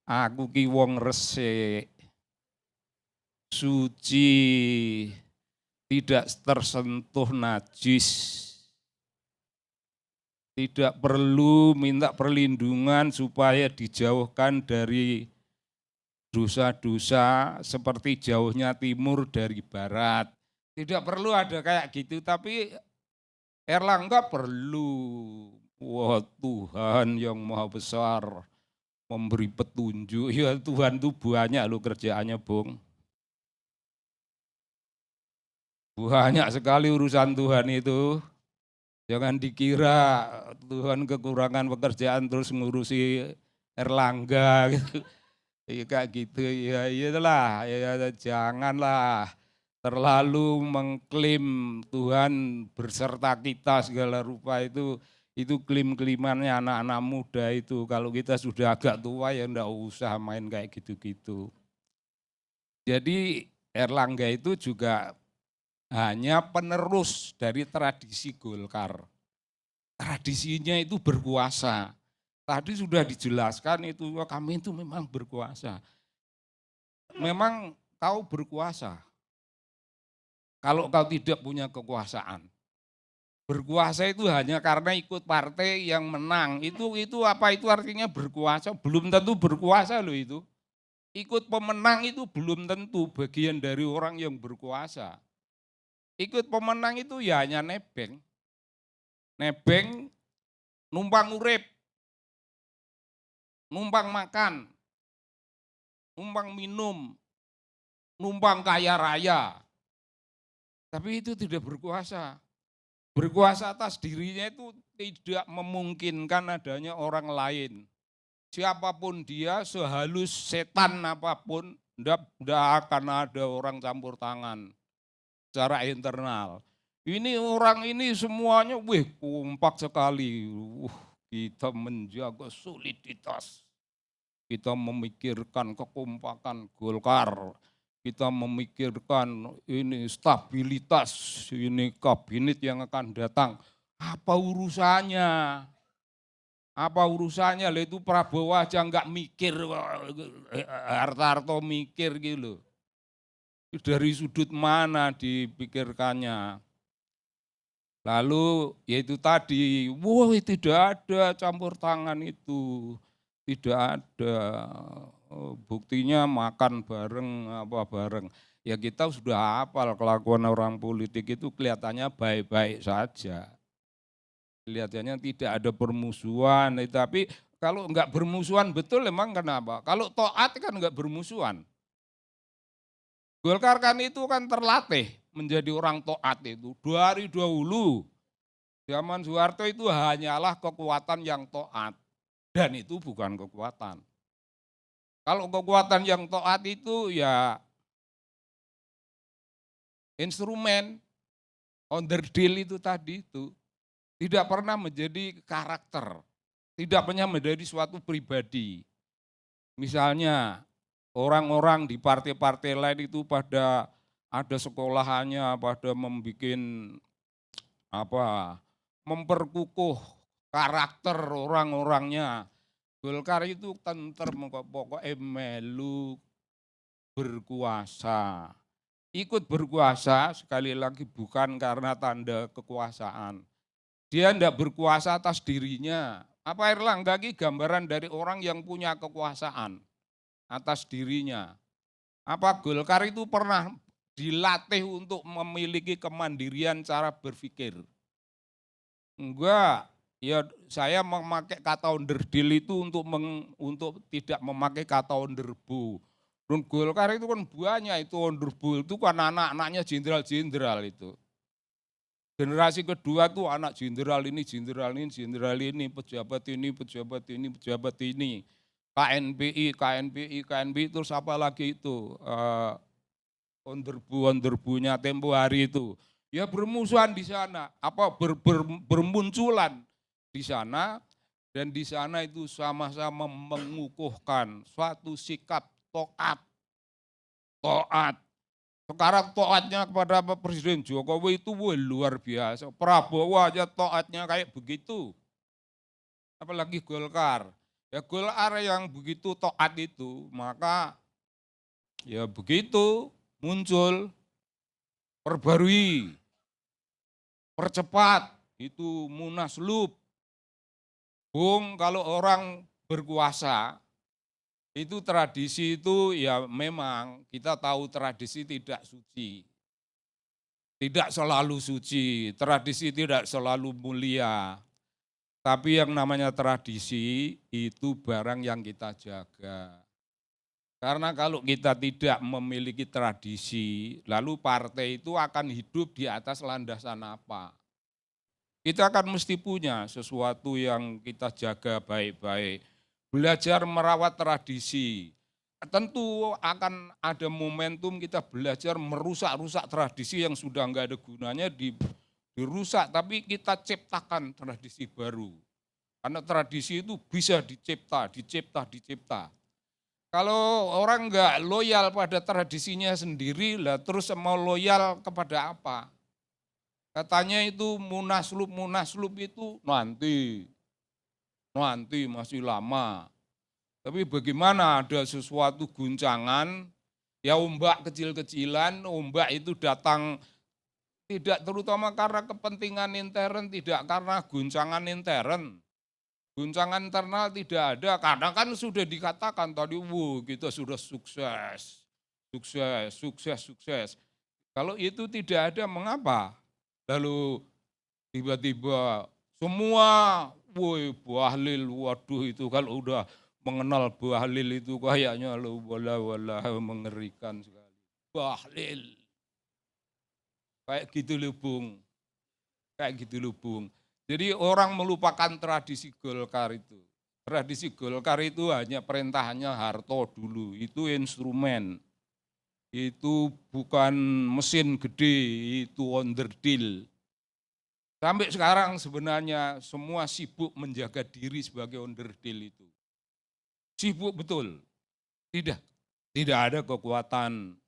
Aku ki wong resik, suci, tidak tersentuh najis, tidak perlu minta perlindungan supaya dijauhkan dari dosa-dosa seperti jauhnya timur dari barat. Tidak perlu ada kayak gitu, tapi Erlangga perlu. Wah Tuhan yang maha besar memberi petunjuk. Ya Tuhan itu banyak loh kerjaannya, Bung. Banyak sekali urusan Tuhan itu. Jangan dikira Tuhan kekurangan pekerjaan terus ngurusi Erlangga gitu. Ya kayak gitu, ya itulah, ya janganlah terlalu mengklaim Tuhan berserta kita segala rupa itu klaim-klaimannya anak-anak muda itu. Kalau kita sudah agak tua ya enggak usah main kayak gitu-gitu. Jadi Erlangga itu juga hanya penerus dari tradisi Golkar. Tradisinya itu berkuasa. Tadi sudah dijelaskan itu kami itu memang berkuasa. Memang kau berkuasa. Kalau kau tidak punya kekuasaan. Berkuasa itu hanya karena ikut partai yang menang. Itu apa itu artinya berkuasa? Belum tentu berkuasa loh itu. Ikut pemenang itu belum tentu bagian dari orang yang berkuasa. Ikut pemenang itu ya hanya nebeng. Nebeng, numpang urip, numpang makan, numpang minum, numpang kaya raya. Tapi itu tidak berkuasa. Berkuasa atas dirinya itu tidak memungkinkan adanya orang lain. Siapapun dia, sehalus setan apapun, tidak akan ada orang campur tangan secara internal. Ini orang ini semuanya, kompak sekali. Kita menjaga soliditas. Kita memikirkan kekompakan Golkar. Kita memikirkan ini stabilitas, ini kabinet yang akan datang. Apa urusannya? Apa urusannya? Itu Prabowo aja nggak mikir, Hartarto mikir gitu. Dari sudut mana dipikirkannya? Lalu yaitu tadi, tidak ada campur tangan itu, tidak ada. Buktinya makan bareng, apa bareng. Ya kita sudah hafal kelakuan orang politik itu kelihatannya baik-baik saja. Kelihatannya tidak ada permusuhan, tapi kalau enggak bermusuhan betul emang kenapa? Kalau taat kan enggak bermusuhan. Golkar kan itu kan terlatih menjadi orang taat itu. Dari dahulu, zaman Soeharto itu hanyalah kekuatan yang taat. Dan itu bukan kekuatan. Kalau kekuatan yang taat itu ya instrumen, onderdil itu tadi itu. Tidak pernah menjadi karakter, tidak pernah menjadi suatu pribadi. Misalnya orang-orang di partai-partai lain itu pada ada sekolahannya, pada memperkukuh karakter orang-orangnya. Golkar itu tentrem pokoknya melu berkuasa. Ikut berkuasa sekali lagi bukan karena tanda kekuasaan. Dia tidak berkuasa atas dirinya. Apa Erlangga ini gambaran dari orang yang punya kekuasaan atas dirinya. Apa Golkar itu pernah dilatih untuk memiliki kemandirian cara berpikir? Enggak. Ya saya memakai kata onderdil itu untuk tidak memakai kata onderbu. Dan Golkar itu kan banyak itu onderbu itu kan anak-anaknya jenderal-jenderal itu. Generasi kedua tuh anak jenderal ini, pejabat ini, pejabat ini. KNPI terus apa lagi itu? Onderbu-onderbunya tempo hari itu. Ya bermusuhan di sana, bermunculan di sana, dan di sana itu sama-sama mengukuhkan suatu sikap taat. Sekarang taatnya kepada Presiden Jokowi itu luar biasa. Prabowo aja taatnya kayak begitu. Apalagi Golkar. Ya Golkar yang begitu taat itu, maka ya begitu muncul, perbarui, percepat, itu Munaslup. Kalau orang berkuasa, itu tradisi itu ya memang kita tahu tradisi tidak suci. Tidak selalu suci, tradisi tidak selalu mulia. Tapi yang namanya tradisi itu barang yang kita jaga. Karena kalau kita tidak memiliki tradisi, lalu partai itu akan hidup di atas landasan apa? Kita akan mesti punya sesuatu yang kita jaga baik-baik. Belajar merawat tradisi. tentu akan ada momentum kita belajar merusak-rusak tradisi yang sudah enggak ada gunanya dirusak, tapi kita ciptakan tradisi baru. Karena tradisi itu bisa dicipta. Kalau orang enggak loyal pada tradisinya sendiri, lah terus mau loyal kepada apa? Katanya itu munaslup itu nanti masih lama. Tapi bagaimana ada sesuatu guncangan, ya ombak kecil-kecilan, ombak itu datang tidak terutama karena kepentingan intern, tidak karena guncangan intern. Guncangan internal tidak ada, karena kan sudah dikatakan tadi, kita sudah sukses. Kalau itu tidak ada, mengapa? Lalu tiba-tiba semua, bahlil, waduh itu kalau udah mengenal bahlil itu kayaknya wala mengerikan sekali. Bahlil. Kayak gitu loh Bung. Jadi orang melupakan tradisi Golkar itu. Tradisi Golkar itu hanya perintahnya Harto dulu, itu instrumen. Itu bukan mesin gede, itu onderdil. Sampai sekarang sebenarnya semua sibuk menjaga diri sebagai onderdil itu. Sibuk betul. Tidak ada kekuatan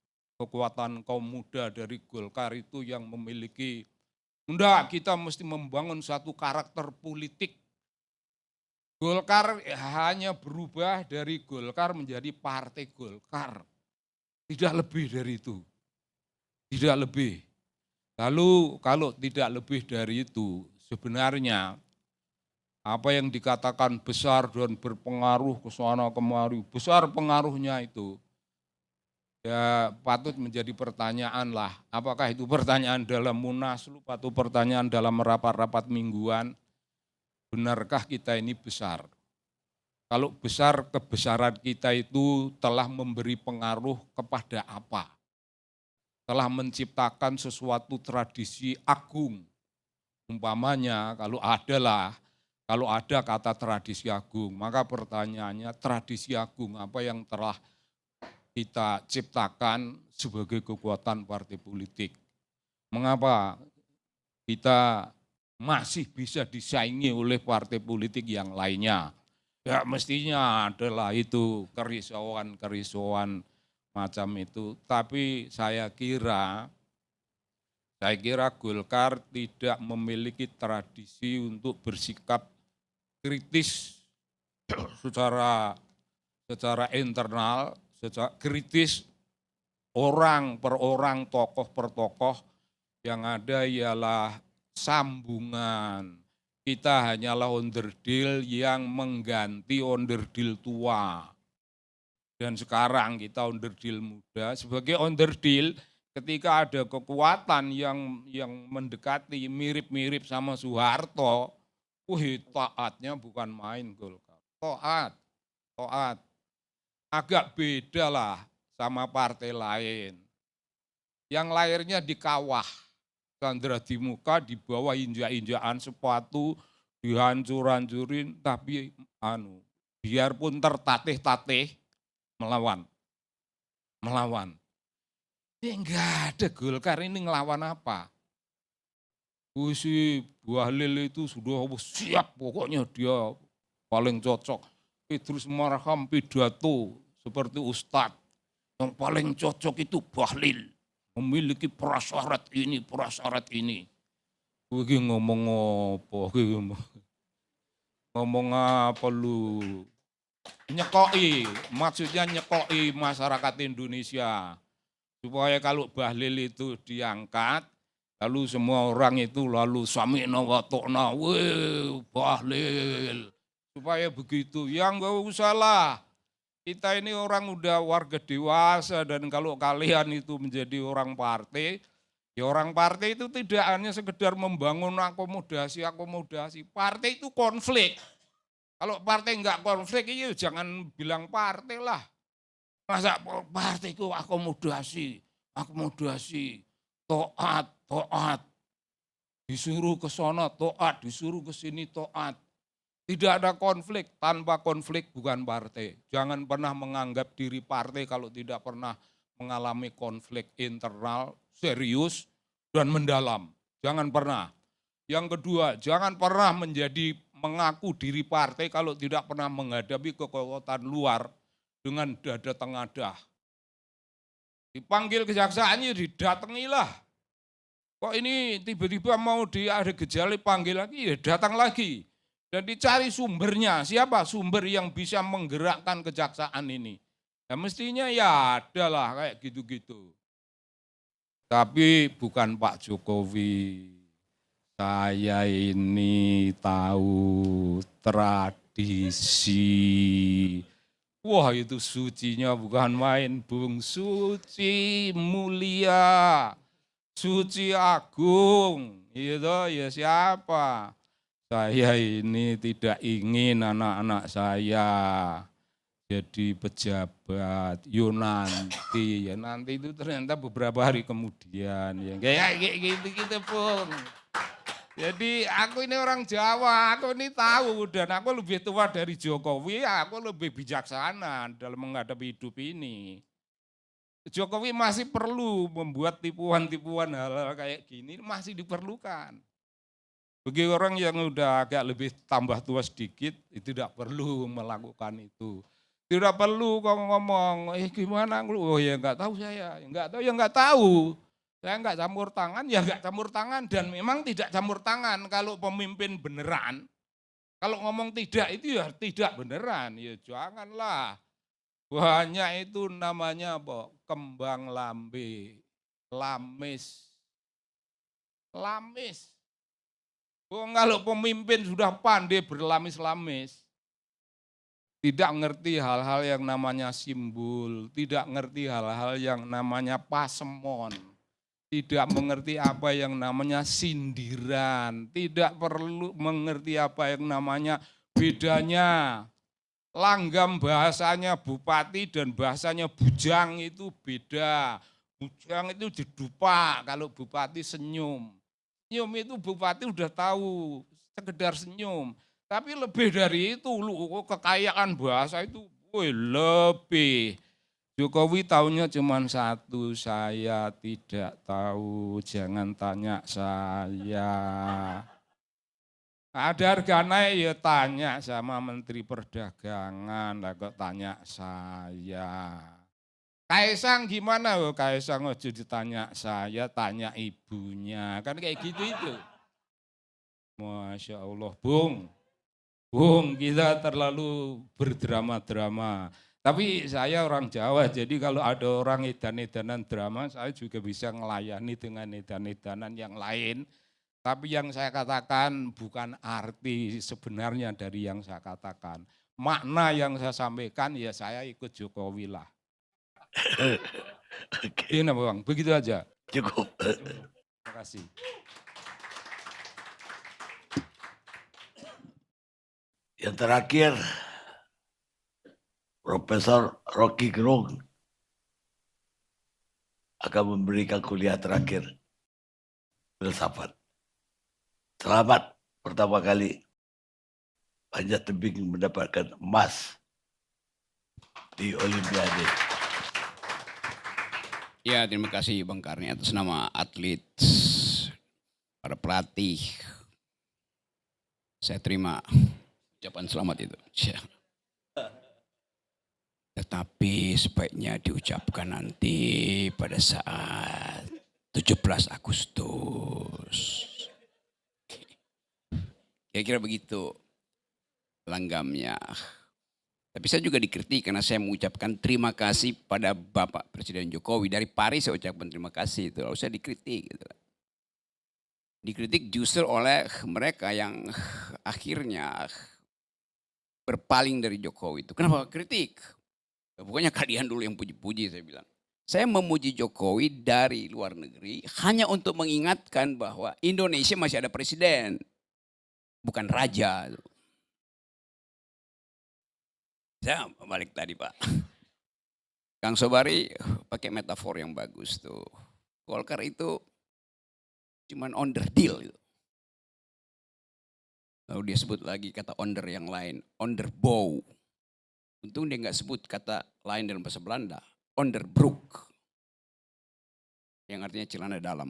kaum muda dari Golkar itu yang memiliki, enggak, kita mesti membangun satu karakter politik. Golkar hanya berubah dari Golkar menjadi Partai Golkar. Tidak lebih dari itu. Tidak lebih. Lalu kalau tidak lebih dari itu, sebenarnya apa yang dikatakan besar dan berpengaruh ke sana kemari, besar pengaruhnya itu, ya patut menjadi pertanyaan lah. Apakah itu pertanyaan dalam munaslup atau pertanyaan dalam rapat-rapat mingguan? Benarkah kita ini besar? Kalau besar, kebesaran kita itu telah memberi pengaruh kepada apa? Telah menciptakan sesuatu tradisi agung. Umpamanya kalau ada kata tradisi agung, maka pertanyaannya tradisi agung apa yang telah kita ciptakan sebagai kekuatan partai politik. Mengapa kita masih bisa disaingi oleh partai politik yang lainnya? Ya mestinya adalah itu kerisauan macam itu. Tapi saya kira Golkar tidak memiliki tradisi untuk bersikap kritis secara internal, secara kritis orang per orang, tokoh per tokoh. Yang ada ialah sambungan. Kita hanyalah onderdil yang mengganti onderdil tua. Dan sekarang kita onderdil muda. Sebagai onderdil, ketika ada kekuatan yang mendekati mirip-mirip sama Soeharto, taatnya bukan main Golkar. Taat. Agak beda lah sama partai lain. Yang lahirnya di kawah, sandera di muka, di bawah injak-injakan sepatu, dihancur-hancurin, tapi biarpun tertatih-tatih, melawan. Ya enggak ada, Golkar ini ngelawan apa? Si Bahlil itu sudah siap, pokoknya dia paling cocok. Idrus Marham pidato seperti Ustadz, yang paling cocok itu Bahlil. Memiliki prasyarat ini. Gue ngomong apa? Ngomong apa lu? Maksudnya nyekoi masyarakat Indonesia. Supaya kalau Bahlil itu diangkat, lalu semua orang itu lalu sami'na wa ta'na, Bahlil. Supaya begitu, ya enggak usah lah. Kita ini orang udah warga dewasa dan kalau kalian itu menjadi orang partai, ya orang partai itu tidak hanya sekedar membangun akomodasi. Partai itu konflik. Kalau partai enggak konflik, ya jangan bilang partai lah. Masa partai itu akomodasi, taat. Disuruh ke sana taat, disuruh ke sini taat. Tidak ada konflik, tanpa konflik bukan partai. Jangan pernah menganggap diri partai kalau tidak pernah mengalami konflik internal, serius, dan mendalam. Jangan pernah. Yang kedua, jangan pernah mengaku diri partai kalau tidak pernah menghadapi kekuatan luar dengan dada tengadah. Dipanggil kejaksaan ya didatangilah. Kok ini tiba-tiba mau ada gejala panggil lagi, ya datang lagi. Dan dicari sumbernya, siapa sumber yang bisa menggerakkan kejaksaan ini. Ya mestinya ya adalah kayak gitu-gitu. Tapi bukan Pak Jokowi. Saya ini tahu tradisi. Wah itu sucinya bukan main, Bung. Suci mulia, suci agung. Itu ya siapa? Saya ini tidak ingin anak-anak saya jadi pejabat. Yo nanti, ya nanti itu ternyata beberapa hari kemudian. Ya kayak gitu-gitu Bung. Jadi aku ini orang Jawa, aku ini tahu dan aku lebih tua dari Jokowi, aku lebih bijaksana dalam menghadapi hidup ini. Jokowi masih perlu membuat tipuan-tipuan hal-hal kayak gini, masih diperlukan. Bagi orang yang udah agak lebih tambah tua sedikit, itu tidak perlu melakukan itu. Tidak perlu kau ngomong, gimana? Oh ya enggak tahu saya, enggak tahu ya enggak tahu. Saya enggak campur tangan, ya enggak campur tangan. Dan memang tidak campur tangan kalau pemimpin beneran. Kalau ngomong tidak itu ya tidak beneran, ya janganlah. Banyak itu namanya apa? Kembang lambe, lamis. Lamis. Kalau pemimpin sudah pandai berlamis-lamis, tidak ngerti hal-hal yang namanya simbol, tidak ngerti hal-hal yang namanya pasemon, tidak mengerti apa yang namanya sindiran, tidak perlu mengerti apa yang namanya bedanya. Langgam bahasanya bupati dan bahasanya bujang itu beda. Bujang itu didupak, kalau bupati senyum. Senyum itu bupati udah tahu, sekedar senyum. Tapi lebih dari itu, kekayaan bahasa itu lebih. Jokowi tahunya cuma satu, saya tidak tahu, jangan tanya saya. Ada harga naik ya tanya sama Menteri Perdagangan, lah kok tanya saya. Kaisang gimana? Oh, Kaisang aja ditanya saya, tanya ibunya. Kan kayak gitu itu. Masya Allah, Bung. Bung, kita terlalu berdrama-drama. Tapi saya orang Jawa, jadi kalau ada orang edan-edanan drama, saya juga bisa melayani dengan edan-edanan yang lain. Tapi yang saya katakan bukan arti sebenarnya dari yang saya katakan. Makna yang saya sampaikan ya saya ikut Jokowi lah. Oke, Ini Bang, begitu aja. cukup. Terima kasih. Yang terakhir, Profesor Rocky Gerung akan memberikan kuliah terakhir filsafat. Selamat pertama kali Panjat Tebing mendapatkan emas di Olimpiade. Ya, terima kasih Bang Karni atas nama atlet, para pelatih. Saya terima ucapan selamat itu. Tetapi sebaiknya diucapkan nanti pada saat 17 Agustus. Kira-kira begitu langgamnya. Tapi saya juga dikritik karena saya mengucapkan terima kasih pada Bapak Presiden Jokowi. Dari Paris saya ucapkan terima kasih. Itu lalu saya dikritik. Gitu. Dikritik justru oleh mereka yang akhirnya berpaling dari Jokowi itu. Kenapa kritik? Pokoknya kalian dulu yang puji-puji saya bilang. Saya memuji Jokowi dari luar negeri hanya untuk mengingatkan bahwa Indonesia masih ada presiden. Bukan raja. Saya balik tadi Pak. Kang Sobari pakai metafor yang bagus tuh. Golkar itu cuman on the deal. Gitu. Lalu dia sebut lagi kata onder yang lain, onderbouw. Untung dia nggak sebut kata lain dalam bahasa Belanda, onderbroek. Yang artinya celana dalam.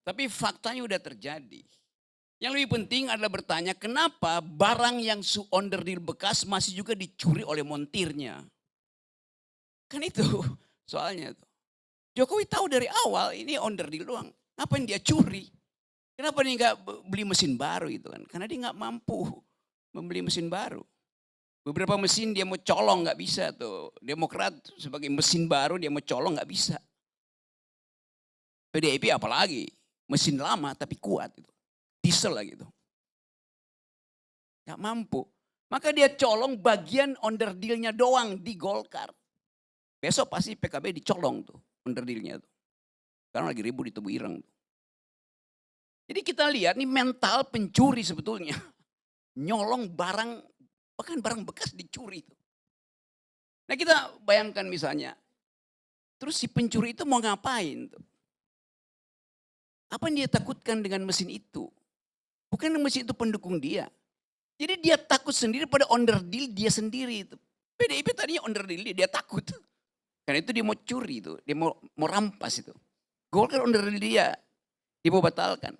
Tapi faktanya udah terjadi. Yang lebih penting adalah bertanya kenapa barang yang onderdil bekas masih juga dicuri oleh montirnya. Kan itu soalnya tuh. Jokowi tahu dari awal ini onderdil doang. Ngapain dia curi? Kenapa dia nggak beli mesin baru itu kan? Karena dia nggak mampu membeli mesin baru. Beberapa mesin dia mau colong nggak bisa tuh. Demokrat sebagai mesin baru dia mau colong nggak bisa. PDIP apalagi mesin lama tapi kuat itu. Diesel lagi itu. Gak mampu. Maka dia colong bagian onderdilnya doang di Golkar. Besok pasti PKB dicolong tuh onderdilnya tuh. Sekarang lagi ribut di Tebu Ireng. Jadi kita lihat nih mental pencuri sebetulnya. Nyolong barang, bahkan barang bekas dicuri tuh. Nah kita bayangkan misalnya. Terus si pencuri itu mau ngapain tuh? Apa yang dia takutkan dengan mesin itu? Bukan mesin itu pendukung dia. Jadi dia takut sendiri pada onderdil dia sendiri itu. PDIP tadinya onderdil dia takut. Karena itu dia mau curi itu, dia mau rampas itu. Golkar onderdil dia mau batalkan.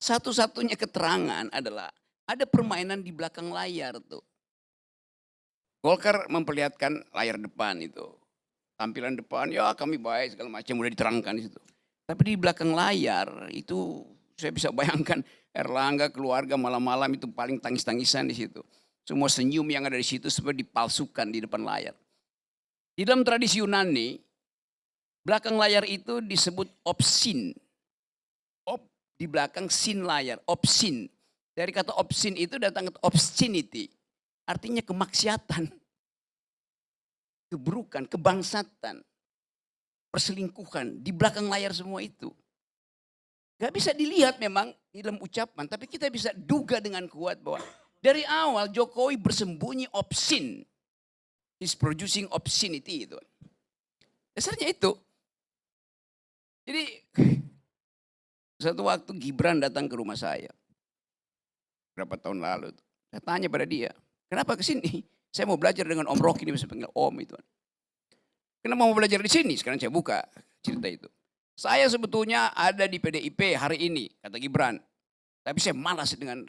Satu-satunya keterangan adalah ada permainan di belakang layar tuh. Golkar memperlihatkan layar depan itu. Tampilan depan ya kami baik segala macam udah diterangkan di situ. Tapi di belakang layar itu saya bisa bayangkan Erlangga keluarga malam-malam itu paling tangis-tangisan di situ. Semua senyum yang ada di situ seperti dipalsukan di depan layar. Di dalam tradisi Yunani, belakang layar itu disebut opsin. Di belakang sin layar, opsin. Dari kata opsin itu datang kata obscenity. Artinya kemaksiatan, keburukan, kebangsatan, perselingkuhan. Di belakang layar semua itu. Gak bisa dilihat memang di dalam ucapan, tapi kita bisa duga dengan kuat bahwa dari awal Jokowi bersembunyi obscene. He's producing obscenity itu. Dasarnya itu. Jadi satu waktu Gibran datang ke rumah saya. Berapa tahun lalu. Saya tanya pada dia, kenapa ke sini? Saya mau belajar dengan Om Rocky, dia bisa panggil Om itu. Kenapa mau belajar di sini? Sekarang saya buka cerita itu. Saya sebetulnya ada di PDIP hari ini, kata Gibran. Tapi saya malas dengan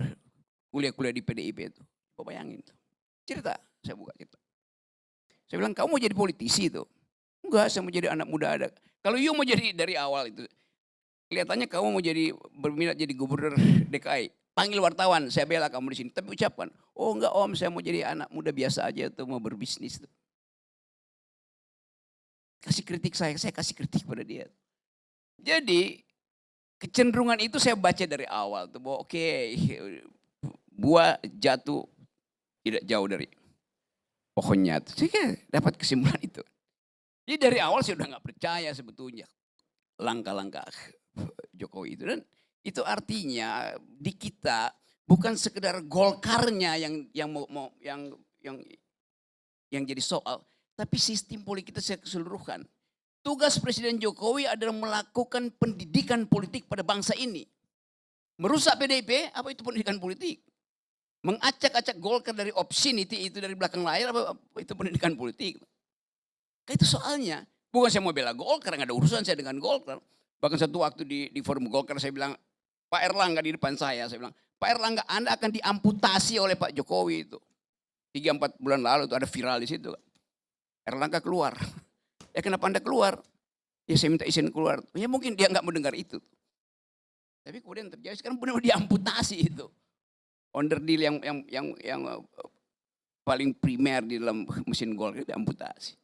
kuliah-kuliah di PDIP itu. Kau bayangin tuh. Cerita, saya buka cerita. Saya bilang, kamu mau jadi politisi itu? Enggak, saya mau jadi anak muda ada. Kalau you mau jadi dari awal itu, kelihatannya kamu mau jadi berminat jadi gubernur DKI. Panggil wartawan, saya bela kamu di sini. Tapi ucapkan, oh enggak Om, saya mau jadi anak muda biasa aja tuh, mau berbisnis tuh. Kasih kritik saya kasih kritik pada dia. Jadi kecenderungan itu saya baca dari awal tuh bahwa oke, buah jatuh tidak jauh dari pohonnya. Saya dapat kesimpulan itu. Jadi dari awal saya udah nggak percaya sebetulnya langkah-langkah Jokowi itu, dan itu artinya di kita bukan sekedar Golkarnya yang jadi soal, tapi sistem politik kita secara keseluruhan. Tugas Presiden Jokowi adalah melakukan pendidikan politik pada bangsa ini. Merusak PDIP, apa itu pendidikan politik? Mengacak-acak Golkar dari obscenity itu dari belakang layar, apa itu pendidikan politik? Itu soalnya. Bukan saya mau bela Golkar, nggak ada urusan saya dengan Golkar. Bahkan satu waktu di forum Golkar saya bilang, Pak Erlangga di depan saya bilang, Pak Erlangga Anda akan diamputasi oleh Pak Jokowi itu. 3-4 bulan lalu itu ada viral di situ. Erlangga keluar. Ya kenapa Anda keluar? Ya saya minta izin keluar. Ya mungkin dia nggak mendengar itu. Tapi kemudian terjadi sekarang benar-benar diamputasi itu. Onderdil yang paling primer di dalam mesin Golkar itu diamputasi.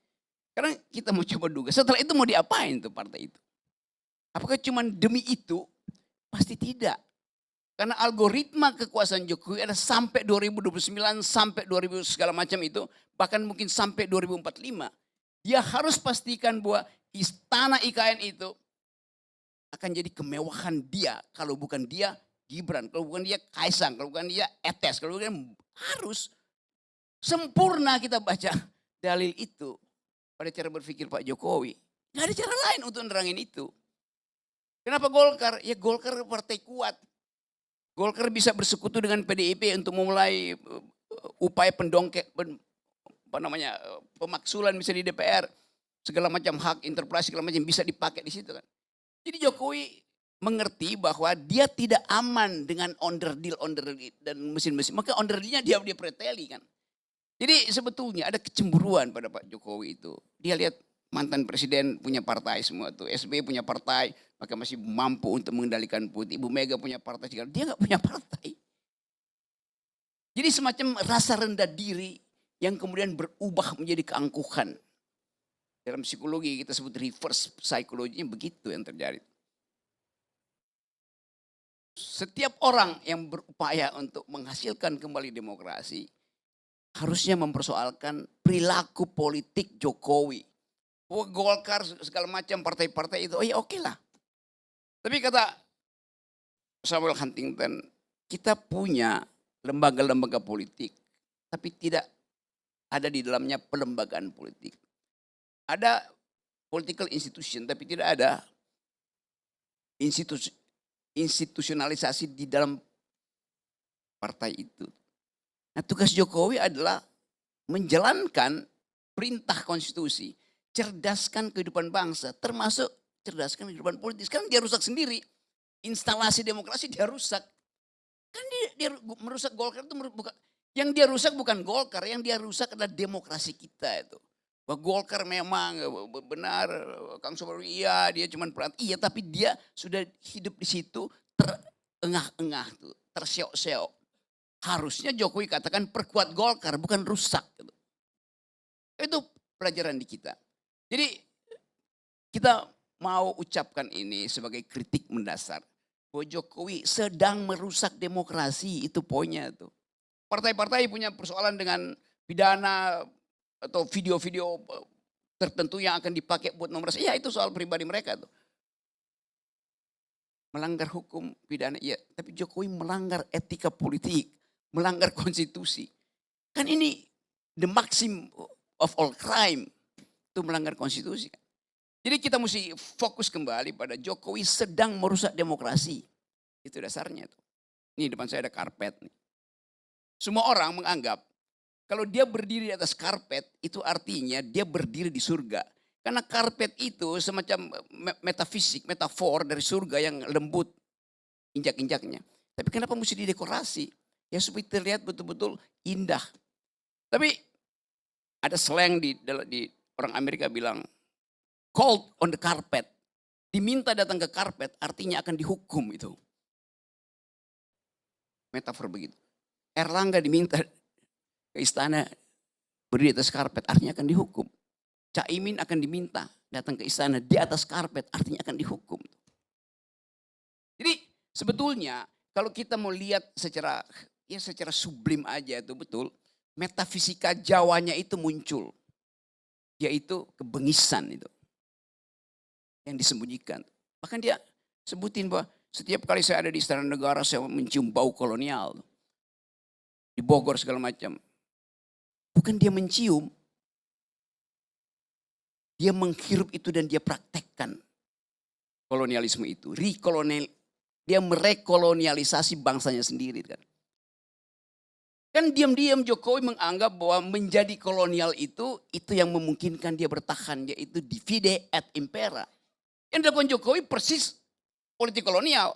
Sekarang kita mau coba duga. Setelah itu mau diapain tuh partai itu? Apakah cuma demi itu? Pasti tidak. Karena algoritma kekuasaan Jokowi adalah sampai 2029, sampai 2000 segala macam itu. Bahkan mungkin sampai 2045. Dia harus pastikan bahwa istana IKN itu akan jadi kemewahan dia. Kalau bukan dia, Gibran. Kalau bukan dia, Kaisang. Kalau bukan dia, Etes. Kalau bukan harus sempurna kita baca dalil itu pada cara berpikir Pak Jokowi. Gak ada cara lain untuk nerangin itu. Kenapa Golkar? Ya Golkar partai kuat. Golkar bisa bersekutu dengan PDIP untuk memulai upaya pemaksulan bisa di DPR. Segala macam hak interpelasi segala macam bisa dipakai di situ kan. Jadi Jokowi mengerti bahwa dia tidak aman dengan onderdil dan mesin-mesin. Maka onderdilnya dia preteli kan. Jadi sebetulnya ada kecemburuan pada Pak Jokowi itu. Dia lihat mantan presiden punya partai semua tuh. SBY punya partai, maka masih mampu untuk mengendalikan putih. Ibu Mega punya partai, dia nggak punya partai. Jadi semacam rasa rendah diri yang kemudian berubah menjadi keangkuhan. Dalam psikologi kita sebut reverse psychology, begitu yang terjadi. Setiap orang yang berupaya untuk menghasilkan kembali demokrasi harusnya mempersoalkan perilaku politik Jokowi. Golkar segala macam partai-partai itu, oh ya oke lah. Tapi kata Samuel Huntington, kita punya lembaga-lembaga politik, tapi tidak ada di dalamnya pelembagaan politik. Ada political institution, tapi tidak ada institusionalisasi di dalam partai itu. Nah, tugas Jokowi adalah menjalankan perintah konstitusi, cerdaskan kehidupan bangsa, termasuk cerdaskan kehidupan politik. Sekarang dia rusak sendiri, instalasi demokrasi dia rusak. Kan dia merusak Golkar itu bukan, yang dia rusak bukan Golkar, yang dia rusak adalah demokrasi kita itu. Bahwa Golkar memang benar, Kang Sobari iya dia cuma peran, iya tapi dia sudah hidup di situ terengah-engah tuh, terseok-seok. Harusnya Jokowi katakan perkuat Golkar bukan rusak. Gitu. Itu pelajaran di kita. Jadi kita mau ucapkan ini sebagai kritik mendasar. Bahwa Jokowi sedang merusak demokrasi, itu poinnya tuh. Partai-partai punya persoalan dengan pidana atau video-video tertentu yang akan dipakai buat nomor. Ya itu soal pribadi mereka tuh. Melanggar hukum pidana, iya. Tapi Jokowi melanggar etika politik, melanggar konstitusi. Kan ini the maxim of all crime, itu melanggar konstitusi. Jadi kita mesti fokus kembali pada Jokowi sedang merusak demokrasi. Itu dasarnya tuh. Ini depan saya ada karpet nih. Semua orang menganggap kalau dia berdiri di atas karpet itu artinya dia berdiri di surga. Karena karpet itu semacam metafisik, metafor dari surga yang lembut injak-injaknya. Tapi kenapa mesti didekorasi? Ya supaya terlihat betul-betul indah. Tapi ada slang di orang Amerika bilang, called on the carpet. Diminta datang ke karpet artinya akan dihukum itu. Metafor begitu. Erlangga diminta ke istana berdiri di atas karpet artinya akan dihukum. Caimin akan diminta datang ke istana di atas karpet artinya akan dihukum. Jadi sebetulnya kalau kita mau lihat secara sublim aja itu betul. Metafisika Jawanya itu muncul. Yaitu kebengisan itu. Yang disembunyikan. Bahkan dia sebutin bahwa setiap kali saya ada di Istana Negara saya mencium bau kolonial. Di Bogor segala macam. Bukan dia mencium. Dia menghirup itu dan dia praktekkan kolonialisme itu. Dia merekolonialisasi bangsanya sendiri kan. Kan diam-diam Jokowi menganggap bahwa menjadi kolonial itu yang memungkinkan dia bertahan, yaitu divide et impera. Yang dilakukan Jokowi persis politik kolonial.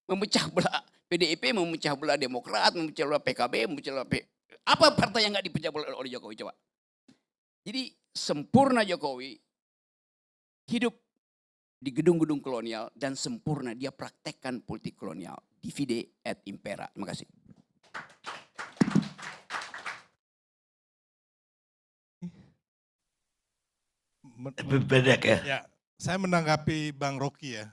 Memecah belah PDIP, memecah belah Demokrat, memecah belah PKB, memecah belah apa partai yang gak dipecah belah oleh Jokowi coba. Jadi sempurna Jokowi hidup di gedung-gedung kolonial dan sempurna dia praktekkan politik kolonial. Divide et impera. Terima kasih. Pendek ya. Ya, saya menanggapi Bang Rocky ya.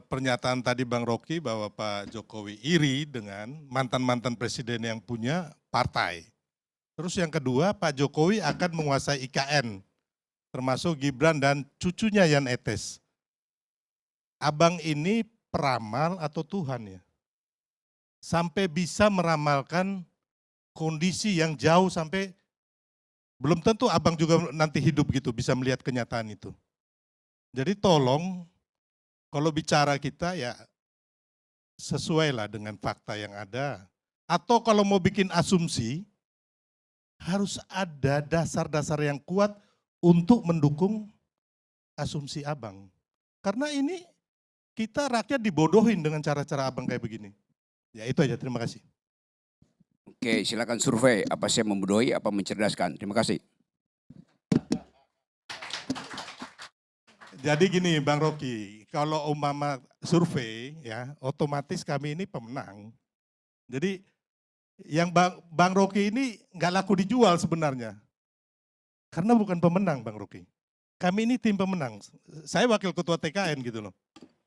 Pernyataan tadi Bang Rocky bahwa Pak Jokowi iri dengan mantan-mantan presiden yang punya partai. Terus yang kedua, Pak Jokowi akan menguasai IKN, termasuk Gibran dan cucunya Yan Etes. Abang ini peramal atau Tuhan ya? Sampai bisa meramalkan kondisi yang jauh sampai belum tentu abang juga nanti hidup gitu bisa melihat kenyataan itu. Jadi tolong kalau bicara kita ya sesuai lah dengan fakta yang ada. Atau kalau mau bikin asumsi, harus ada dasar-dasar yang kuat untuk mendukung asumsi abang. Karena ini kita rakyat dibodohin dengan cara-cara abang kayak begini. Ya itu aja, terima kasih. Oke, silakan survei. Apa saya membodohi, apa mencerdaskan? Terima kasih. Jadi gini Bang Rocky, kalau umpama survei ya otomatis kami ini pemenang. Jadi yang Bang Rocky ini nggak laku dijual sebenarnya. Karena bukan pemenang Bang Rocky. Kami ini tim pemenang. Saya wakil ketua TKN gitu loh.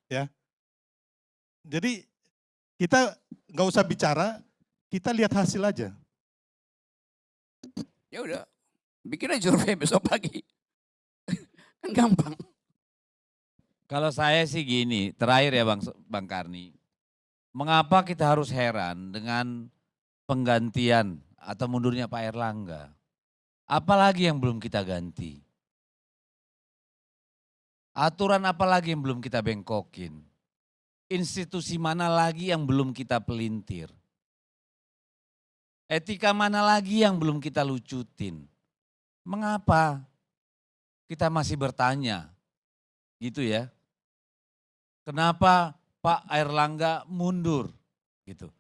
Ya. Jadi kita nggak usah bicara, kita lihat hasil aja. Ya udah, bikin aja survei besok pagi. Kan gampang. Kalau saya sih gini, terakhir ya Bang Karni. Mengapa kita harus heran dengan penggantian atau mundurnya Pak Erlangga? Apalagi yang belum kita ganti? Aturan apa lagi yang belum kita bengkokin? Institusi mana lagi yang belum kita pelintir? Etika mana lagi yang belum kita lucutin? Mengapa kita masih bertanya? Gitu ya. Kenapa Pak Erlangga mundur? Gitu.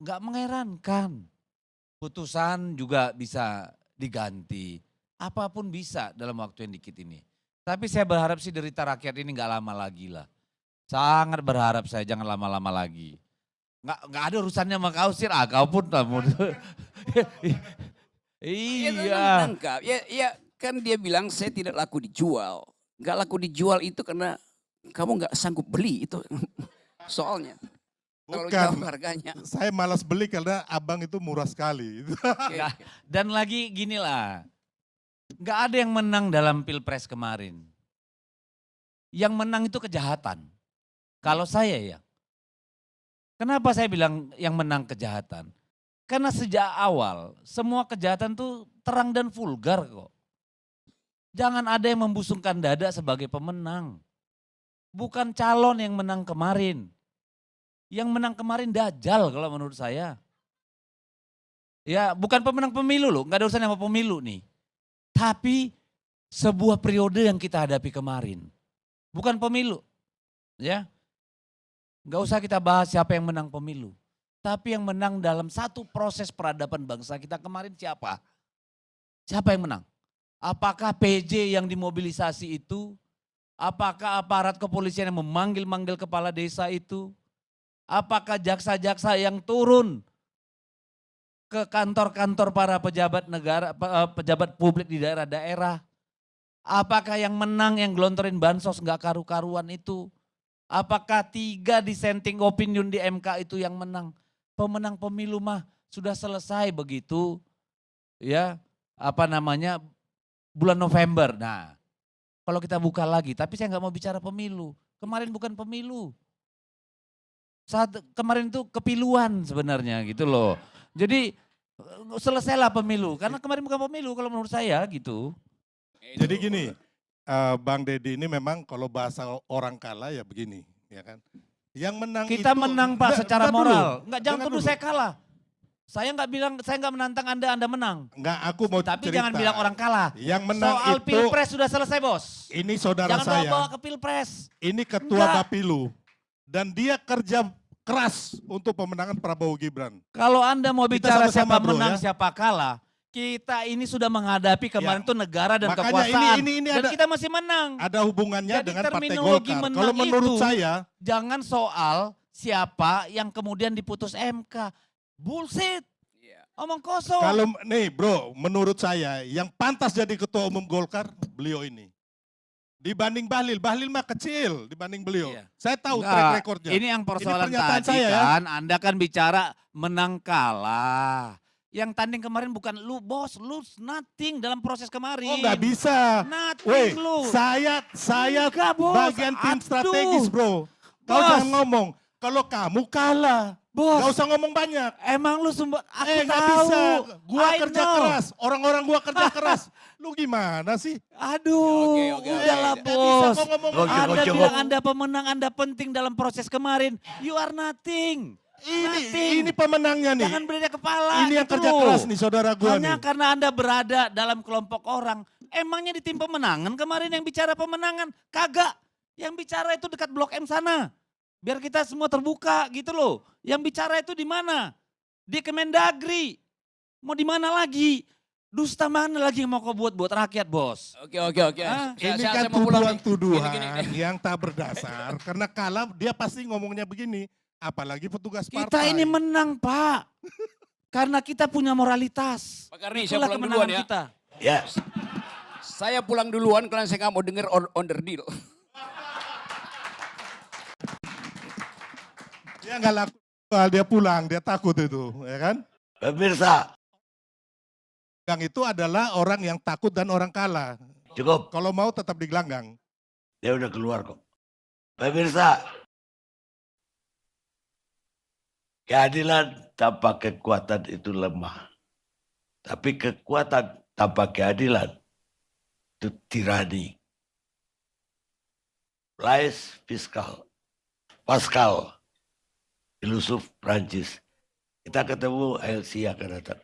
Enggak mengherankan. Putusan juga bisa diganti. Apapun bisa dalam waktu yang dikit ini. Tapi saya berharap sih derita rakyat ini enggak lama lagi lah. Sangat berharap saya jangan lama-lama lagi. Enggak ada urusannya sama kau sih, kau pun mundur. Iya. Ya kan dia bilang saya tidak laku dijual. Enggak laku dijual itu karena kamu nggak sanggup beli itu soalnya. Kalau jauh harganya. Saya malas beli karena abang itu murah sekali. Dan lagi gini lah, nggak ada yang menang dalam pilpres kemarin. Yang menang itu kejahatan. Kalau saya ya, kenapa saya bilang yang menang kejahatan? Karena sejak awal semua kejahatan tuh terang dan vulgar kok. Jangan ada yang membusungkan dada sebagai pemenang. Bukan calon yang menang kemarin. Yang menang kemarin Dajjal kalau menurut saya. Ya bukan pemenang pemilu loh, nggak ada urusan sama pemilu nih. Tapi sebuah periode yang kita hadapi kemarin. Bukan pemilu. Ya. Nggak usah kita bahas siapa yang menang pemilu. Tapi yang menang dalam satu proses peradaban bangsa kita kemarin siapa? Siapa yang menang? Apakah PJ yang dimobilisasi itu? Apakah aparat kepolisian yang memanggil-manggil kepala desa itu? Apakah jaksa-jaksa yang turun ke kantor-kantor para pejabat negara, pejabat publik di daerah-daerah? Apakah yang menang yang gelontorin bansos nggak karu-karuan itu? Apakah 3 dissenting opinion di MK itu yang menang? Pemenang pemilu mah sudah selesai begitu, ya bulan November. Nah, kalau kita buka lagi, tapi saya nggak mau bicara pemilu. Kemarin bukan pemilu. Kemarin itu kepiluan sebenarnya gitu loh. Jadi selesailah pemilu, karena kemarin bukan pemilu kalau menurut saya gitu. Jadi gini, Bang Deddy ini memang kalau bahasa orang kalah ya begini, ya kan. Yang menang kita itu, menang Pak secara moral. Enggak, jangan tuduh dulu. saya kalah. Saya nggak bilang, saya nggak menantang Anda menang. Enggak, aku mau Tapi cerita. jangan bilang orang kalah. Yang menang soal itu, pilpres sudah selesai bos. ini saudara jangan saya. bawa ke pilpres. Ini ketua Bapilu. Dan dia kerja keras untuk pemenangan Prabowo Gibran. Kalau Anda mau Kita bicara sama-sama, siapa bro, menang, ya. siapa kalah. Kita ini sudah menghadapi kemarin tuh negara dan Makanya kekuasaan. ini dan ada, kita masih menang. ada hubungannya Jadi dengan Partai terminologi Golkar. menang Kalau menurut itu, saya, jangan soal siapa yang kemudian diputus MK. Bullshit. Omong kosong. kalau nih bro, menurut saya yang pantas jadi ketua umum Golkar beliau ini. Dibanding Bahlil mah kecil dibanding beliau. Iya. Saya tahu Enggak, track recordnya. ini yang persoalan pernyataan tadi saya, ya. kan, Anda kan bicara menang kalah. Yang tanding kemarin bukan lu bos, lu nothing dalam proses kemarin. Oh nggak bisa. Nothing Weh, lu. saya Enggak, bos. bagian tim Aduh. strategis bro. Kau Bos. jangan ngomong. kalau kamu kalah. Bos, Gak usah ngomong banyak. emang lu sumber, aku Gak tahu. bisa. Gua I kerja know. keras. Orang-orang gua kerja keras. Lu gimana sih? Aduh, Oke. udahlah Gak bisa bos. kok ngomong. Oke, Anda cukup. bilang Anda pemenang, Anda penting dalam proses kemarin. You are nothing. Ini pemenangnya nih. Jangan beda kepala. Ini yang gitu kerja loh. keras nih saudara gua Hanya nih. karena Anda berada dalam kelompok orang. Emangnya di tim pemenangan kemarin yang bicara pemenangan? Kagak. Yang bicara itu dekat Blok M sana. Biar kita semua terbuka gitu loh. Yang bicara itu di mana? Di Kemendagri. Mau di mana lagi? Dusta mana lagi yang mau kau buat rakyat, bos? Oke. Ah, Ini Saya kan mau pulang nih. tuduhan-tuduhan Gini. yang tak berdasar. Karena kalah dia pasti ngomongnya begini. Apalagi petugas partai. Kita ini menang, Pak. Karena kita punya moralitas. Pak Karni, saya Itulah pulang kemenangan duluan ya. kita. Ya, Saya pulang duluan karena saya nggak mau dengar under deal. Dia nggak laku. Dia pulang, dia takut itu. Ya kan? pemirsa, Yang itu adalah orang yang takut dan orang kalah. cukup. Kalau mau tetap di gelanggang. Dia udah keluar kok. Pemirsa, keadilan tanpa kekuatan itu lemah. Tapi kekuatan tanpa keadilan itu tirani. Blaise Pascal, filosof Prancis. Kita ketemu LC akan datang.